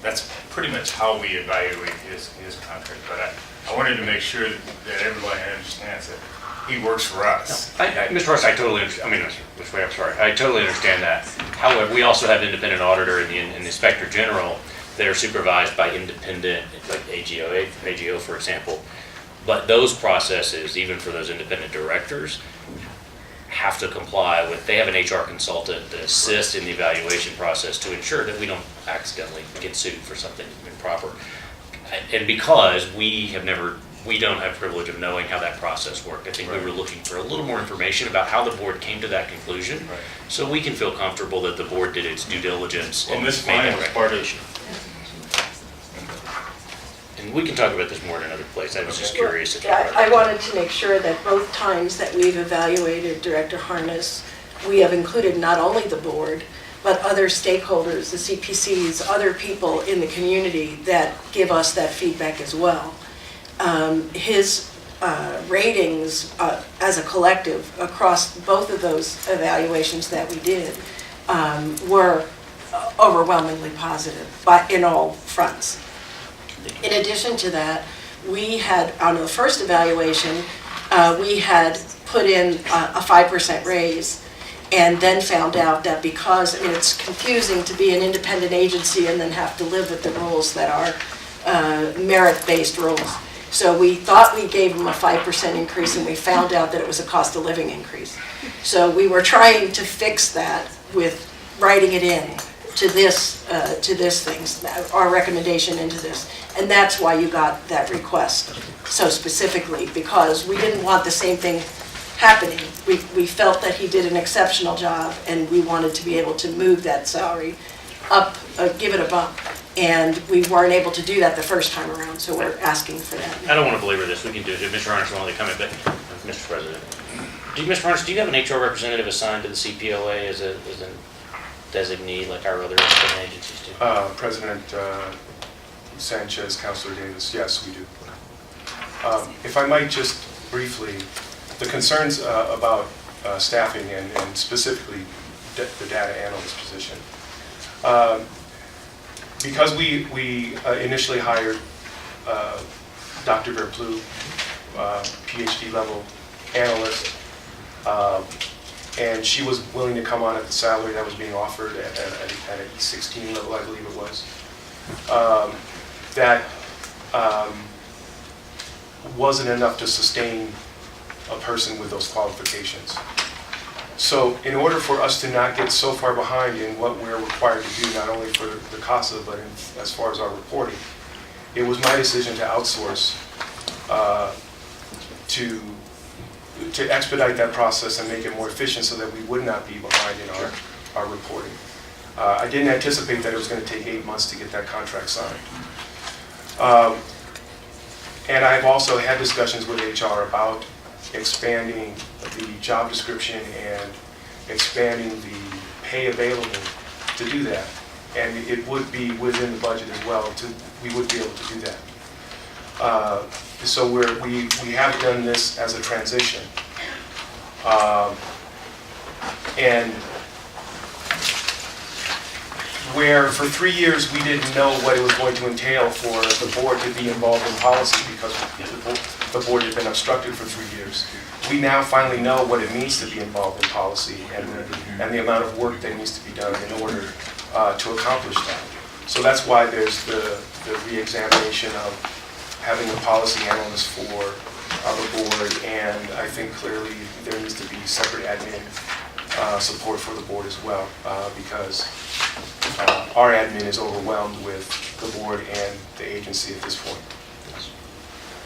that's pretty much how we evaluate his contract. But I wanted to make sure that everybody understands that he works for us. Mr. Ross, I totally understand. I mean, which way? I'm sorry. I totally understand that. However, we also have independent auditor and the inspector general that are supervised by independent, like AGO, for example. But those processes, even for those independent directors, have to comply with. They have an HR consultant that assists in the evaluation process to ensure that we don't accidentally get sued for something improper. And because we don't have privilege of knowing how that process worked. I think we were looking for a little more information about how the board came to that conclusion, so we can feel comfortable that the board did its due diligence and made that recommendation. And we can talk about this more in another place. I was just curious if I wanted to make sure that both times that we've evaluated Director Harness, we have included not only the board, but other stakeholders, the CPCs, other people in the community that give us that feedback as well. His ratings as a collective across both of those evaluations that we did were overwhelmingly positive in all fronts. In addition to that, we had, on the first evaluation, we had put in a 5% raise, and then found out that because, I mean, it's confusing to be an independent agency and then have to live with the rules that are merit-based rules. So we thought we gave them a 5% increase, and we found out that it was a cost of living increase. So we were trying to fix that with writing it in to this thing, our recommendation into this. And that's why you got that request so specifically, because we didn't want the same thing happening. We felt that he did an exceptional job, and we wanted to be able to move that salary up, give it a bump. And we weren't able to do that the first time around, so we're asking for that. I don't want to belabor this, we can do it, if Mr. Harnish wanted to come in, but, Mr. President. Mr. Harnish, do you have an HR representative assigned to the CPOA as a designee like our other government agencies do? President Sanchez, Councilor Davis, yes, we do. If I might just briefly, the concerns about staffing and specifically the data analyst position. Because we initially hired Dr. Verplu, PhD level analyst, and she was willing to come on at the salary that was being offered at an E16 level, I believe it was. That wasn't enough to sustain a person with those qualifications. So in order for us to not get so far behind in what we're required to do, not only for the CASA, but as far as our reporting, it was my decision to outsource to expedite that process and make it more efficient so that we would not be behind in our reporting. I didn't anticipate that it was going to take 8 months to get that contract signed. And I've also had discussions with HR about expanding the job description and expanding the pay available to do that. And it would be within the budget as well, we would be able to do that. So we have done this as a transition. And where for 3 years we didn't know what it was going to entail for the board to be involved in policy because the board had been obstructed for 3 years. We now finally know what it means to be involved in policy and the amount of work that needs to be done in order to accomplish that. So that's why there's the re-examination of having a policy analyst for our board, and I think clearly there needs to be separate admin support for the board as well, because our admin is overwhelmed with the board and the agency at this point.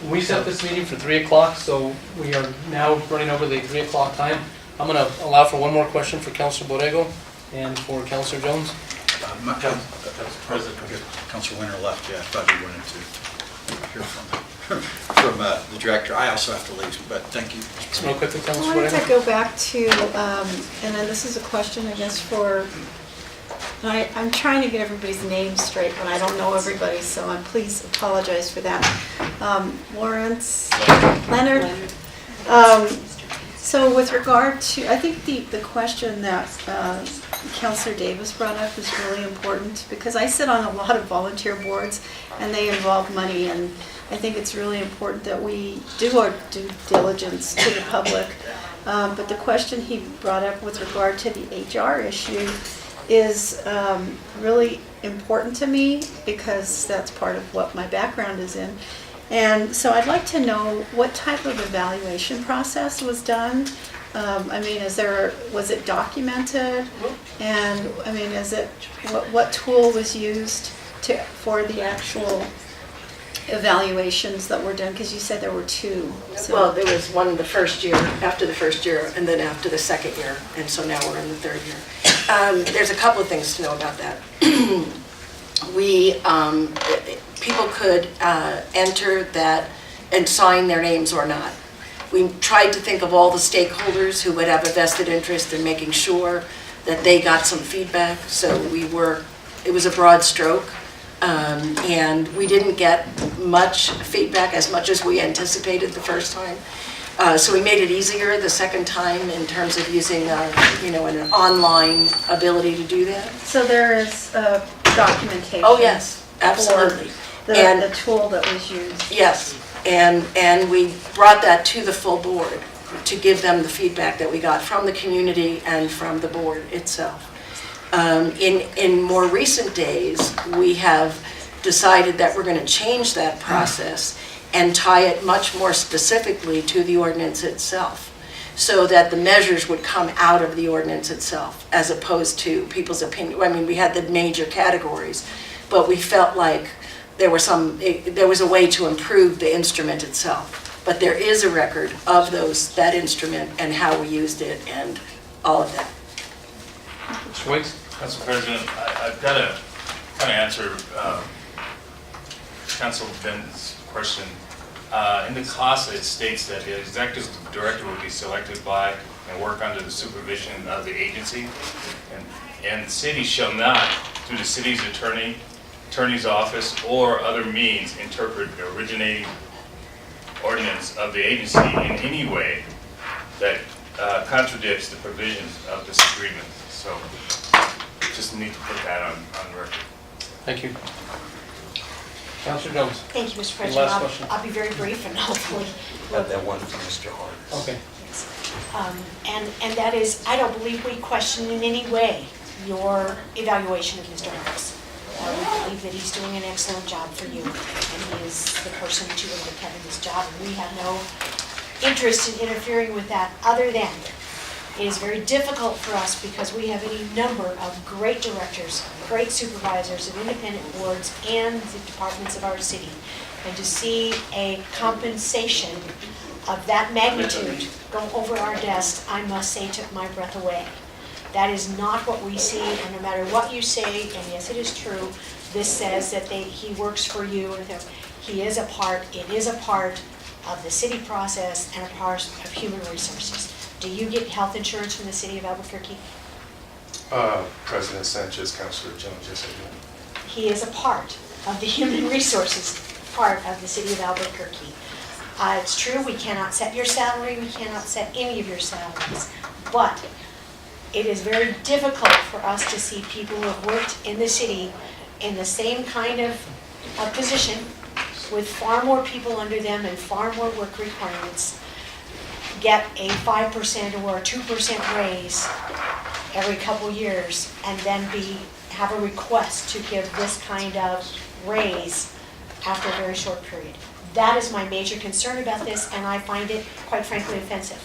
We set this meeting for 3 o'clock, so we are now running over the 3 o'clock time. I'm going to allow for one more question for Councilor Borrego and for Councilor Jones. Councilor Winter left, yeah, I thought you wanted to hear from the director. I also have to leave, but thank you. Just real quickly, I Councilor wanted to Borrego. go back to, and then this is a question, I guess, for, and I'm trying to get everybody's names straight, but I don't know everybody, so please apologize for that. Lawrence, Leonard. So with regard to, I think the question that Councilor Davis brought up is really important, because I sit on a lot of volunteer boards and they involve money, and I think it's really important that we do our due diligence to the public. But the question he brought up with regard to the HR issue is really important to me, because that's part of what my background is in. And so I'd like to know what type of evaluation process was done. I mean, was it documented? And I mean, what tool was used for the actual evaluations that were done? Because you said there were 2. So. Well, there was one the first year, after the first year, and then after the second year, and so now we're in the 3rd year. There's a couple of things to know about that. People could enter that and sign their names or not. We tried to think of all the stakeholders who would have a vested interest in making sure that they got some feedback. So it was a broad stroke, and we didn't get much feedback, as much as we anticipated the first time. So we made it easier the second time in terms of using an online ability to do that. So there is documentation. Oh, yes, absolutely. And the tool that was used. Yes, and we brought that to the full board to give them the feedback that we got from the community and from the board itself. In more recent days, we have decided that we're going to change that process and tie it much more specifically to the ordinance itself, so that the measures would come out of the ordinance itself, as opposed to people's opinion. I mean, we had the major categories, but we felt like there was a way to improve the instrument itself. But there is a record of that instrument and how we used it and all of that. Mr. Wicks? Council President, I've got a kind of answer Council Ben's question. In the CASA, it states that the executive director will be selected by and work under the supervision of the agency, and the city shall not, through the city's attorney's office or other means, interpret the originating ordinance of the agency in any way that contradicts the provisions of this agreement. So just need to put that on record. Thank you. Councilor Jones. Thank you, Mr. Any President. last question? I'll be very brief and hopefully. Have that one for Mr. Hart. Okay. And that is, I don't believe we question in any way your evaluation of Mr. Harris. We believe that he's doing an excellent job for you, and he is the person that you would have kept in this job, and we have no interest in interfering with that, other than it is very difficult for us because we have any number of great directors, great supervisors of independent boards and the departments of our city. And to see a compensation of that magnitude go over our desk, I must say, took my breath away. That is not what we see, and no matter what you say, and yes, it is true, this says that he works for you, and it is a part of the city process and a part of human resources. Do you get health insurance from the city of Albuquerque? President Sanchez, Councilor Jones, yes, I do. He is a part of the human resources part of the city of Albuquerque. It's true, we cannot set your salary, we cannot set any of your salaries, but it is very difficult for us to see people who have worked in the city in the same kind of position with far more people under them and far more work requirements get a 5% or a 2% raise every couple years and then have a request to give this kind of raise after a very short period. That is my major concern about this, and I find it, quite frankly, offensive.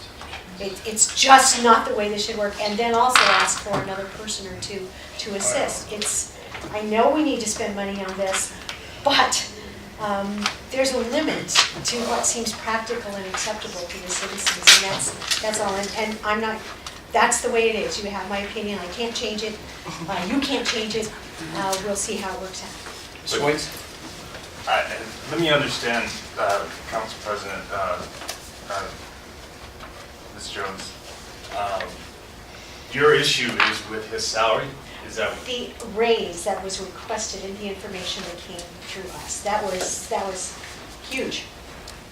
It's just not the way this should work, and then also ask for another person or two to assist. I know we need to spend money on this, but there's a limit to what seems practical and acceptable to the citizens, and that's all. And I'm not. That's the way it is. You have my opinion. I can't change it. You can't change it. We'll see how it works out. Mr. Waits? Let me understand, Council President, Ms. Jones. Your issue is with his salary? Is that the raise that was requested in the information that came through us? That was huge.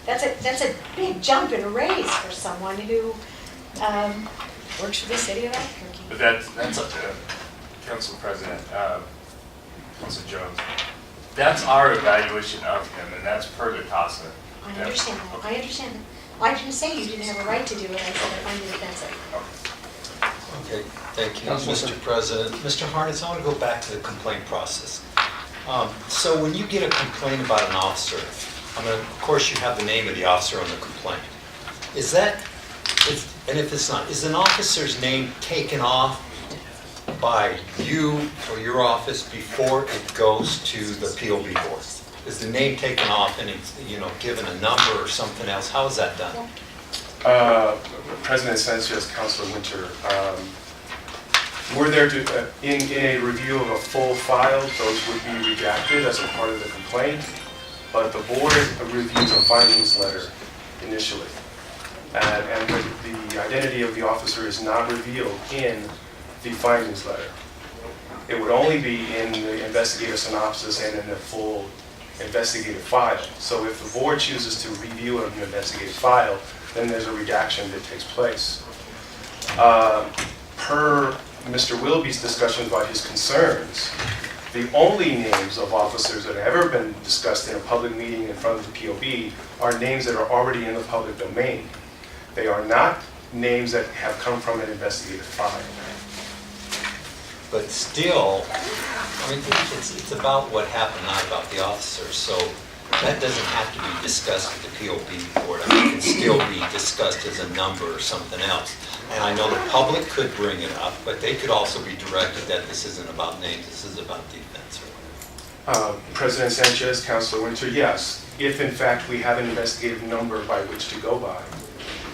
That's a big jump in a raise for someone who works for the city of Albuquerque. But that's up to Council President, Council Jones. That's our evaluation of him, and that's per the CASA. I understand that. I understand that. I didn't say you didn't have a right to do it. I said I find it offensive. Okay, thank you, Mr. President. Mr. Harness, I want to go back to the complaint process. So when you get a complaint about an officer, of course you have the name of the officer on the complaint. And if it's not, is an officer's name taken off by you or your office before it goes to the POB board? Is the name taken off and it's, given a number or something else? How is that done? President Sanchez, Councilor Winter, we're there to, in a review of a full file, those would be redacted as a part of the complaint, but the board reviews a findings letter initially. And the identity of the officer is not revealed in the findings letter. It would only be in the investigative synopsis and in the full investigative file. So if the board chooses to review an investigative file, then there's a redaction that takes place. Per Mr. Wilby's discussion about his concerns, the only names of officers that have ever been discussed in a public meeting in front of the POB are names that are already in the public domain. They are not names that have come from an investigative file. But still, it's about what happened, not about the officer. So that doesn't have to be discussed with the POB board. It can still be discussed as a number or something else. And I know the public could bring it up, but they could also be directed that this isn't about names, this is about defense. President Sanchez, Councilor Winter, yes, if in fact we have an investigative number by which to go by.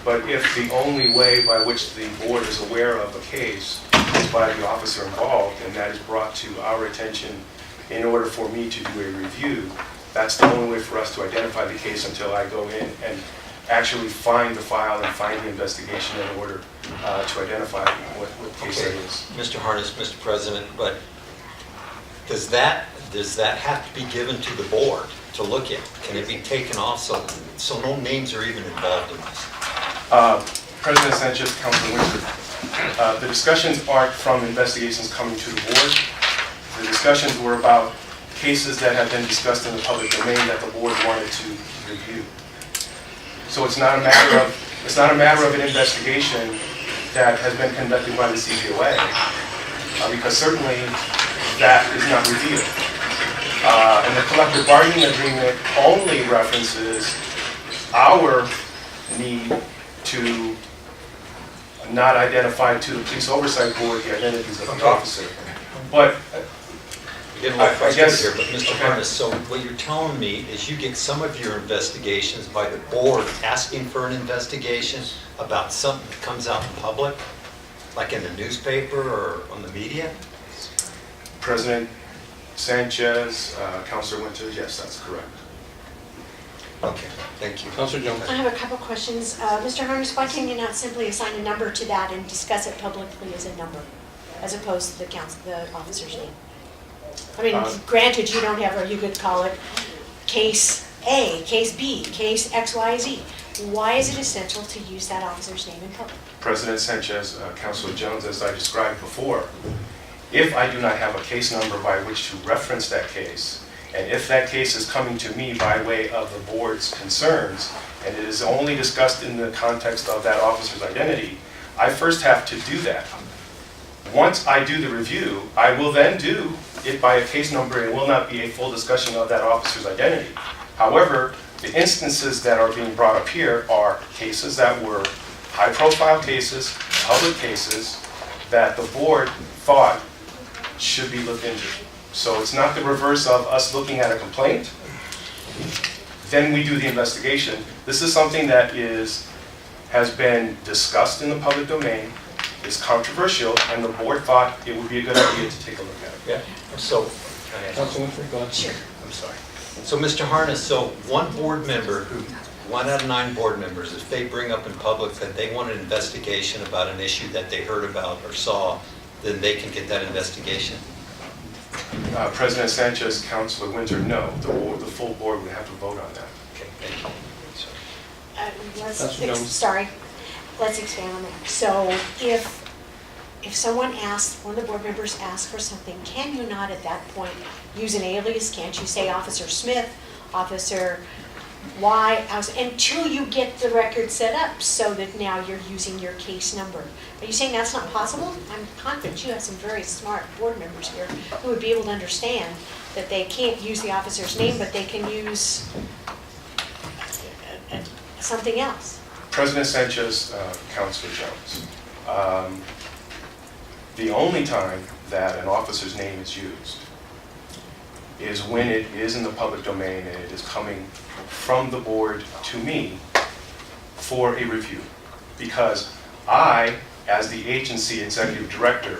But if the only way by which the board is aware of a case is by the officer involved, and that is brought to our attention in order for me to do a review. That's the only way for us to identify the case until I go in and actually find the file and find the investigation in order to identify what case it is. Mr. Harness, Mr. President, but does that have to be given to the board to look at? Can it be taken off so no names are even involved in this? President Sanchez, Councilman Winter, the discussions aren't from investigations coming to the board. The discussions were about cases that have been discussed in the public domain that the board wanted to review. So it's not a matter of an investigation that has been conducted by the CBOA, because certainly that is not revealed. And the collective bargaining agreement only references our need to not identify to the Police Oversight Board the identities of the officer. But Getting a little I frustrated guess, here, but Mr. Harness, so what you're telling me is you get some of your investigations by the board asking for an investigation about something that comes out in public, like in the newspaper or on the media? President Sanchez, Councilor Winters, yes, that's correct. Okay, thank you. Councilor Jones. I have a couple questions. Mr. Harness, why can you not simply assign a number to that and discuss it publicly as a number, as opposed to the officer's name? I mean, granted, you don't have, or you could call it case A, case B, case XYZ. Why is it essential to use that officer's name in public? President Sanchez, Councilor Jones, as I described before, if I do not have a case number by which to reference that case, and if that case is coming to me by way of the board's concerns, and it is only discussed in the context of that officer's identity, I first have to do that. Once I do the review, I will then do it by a case number. It will not be a full discussion of that officer's identity. However, the instances that are being brought up here are cases that were high-profile cases, public cases, that the board thought should be looked into. So it's not the reverse of us looking at a complaint, then we do the investigation. This is something that has been discussed in the public domain, is controversial, and the board thought it would be a good idea to take a look at it. Yeah, so, Councilor Winter, go ahead. Sure. I'm sorry. So, Mr. Harness, so one board member one out of 9 board members, if they bring up in public that they want an investigation about an issue that they heard about or saw, then they can get that investigation? President Sanchez, Councilor Winter, no. The full board would have to vote on that. Okay, thank you. Let's expand on that. So if someone asks, one of the board members asks for something, can you not at that point use an alias? Can't you say Officer Smith, Officer Y, until you get the record set up so that now you're using your case number? Are you saying that's not possible? I'm confident you have some very smart board members here who would be able to understand that they can't use the officer's name, but they can use something else. President Sanchez, Councilor Jones, the only time that an officer's name is used is when it is in the public domain and it is coming from the board to me for a review. Because I, as the agency executive director,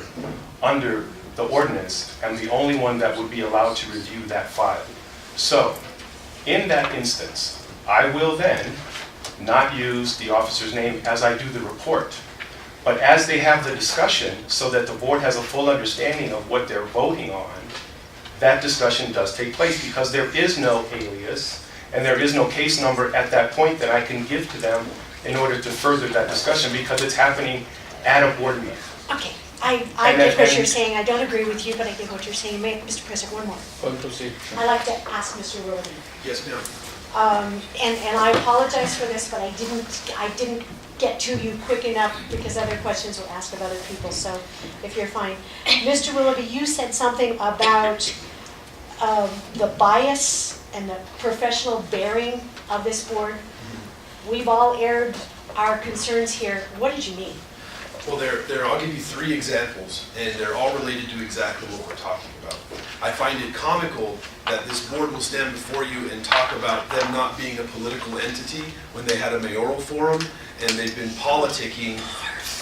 under the ordinance, am the only one that would be allowed to review that file. So, in that instance, I will then not use the officer's name as I do the report. But as they have the discussion, so that the board has a full understanding of what they're voting on, that discussion does take place because there is no alias and there is no case number at that point that I can give to them in order to further that discussion because it's happening at a board meeting. Okay, I get what you're saying. I don't agree with you, but I get what you're saying. Mr. President, one more. Go ahead, proceed. I'd like to ask Mr. Willoughby. Yes, ma'am. And I apologize for this, but I didn't get to you quick enough because other questions were asked of other people, so if you're fine. Mr. Willoughby, you said something about the bias and the professional bearing of this board. We've all aired our concerns here. What did you mean? Well, I'll give you 3 examples, and they're all related to exactly what we're talking about. I find it comical that this board will stand before you and talk about them not being a political entity when they had a mayoral forum, and they've been politicking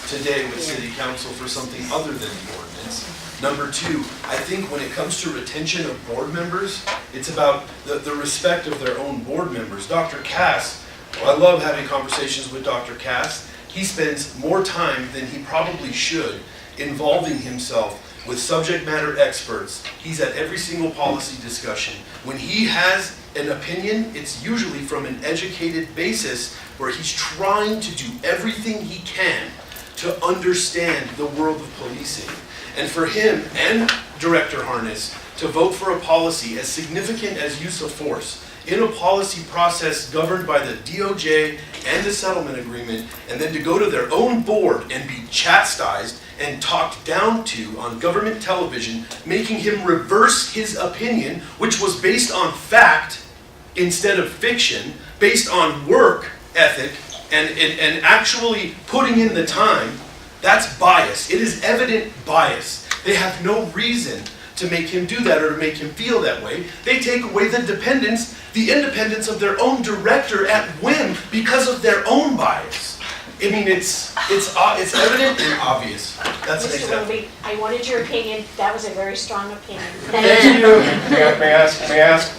today with city council for something other than the ordinance. Number two, I think when it comes to retention of board members, it's about the respect of their own board members. Dr. Cass, well, I love having conversations with Dr. Cass. He spends more time than he probably should involving himself with subject matter experts. He's at every single policy discussion. When he has an opinion, it's usually from an educated basis where he's trying to do everything he can to understand the world of policing. And for him and Director Harness to vote for a policy as significant as use of force in a policy process governed by the DOJ and the settlement agreement, and then to go to their own board and be chastised and talked down to on government television, making him reverse his opinion, which was based on fact instead of fiction, based on work ethic, and actually putting in the time, that's bias. It is evident bias. They have no reason to make him do that or to make him feel that way. They take away the independence of their own director at whim because of their own bias. I mean, it's evident and obvious. That's an Mr. example. Willoughby, I wanted your opinion. That was a very strong opinion. Thank you. May I ask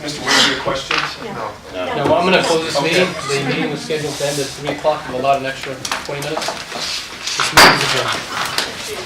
Mr. Willoughby a question? No. Now, I'm going to close this Okay. meeting. The meeting was scheduled to end at 3 o'clock. I'm allowed an extra 20 minutes. This meeting is adjourned.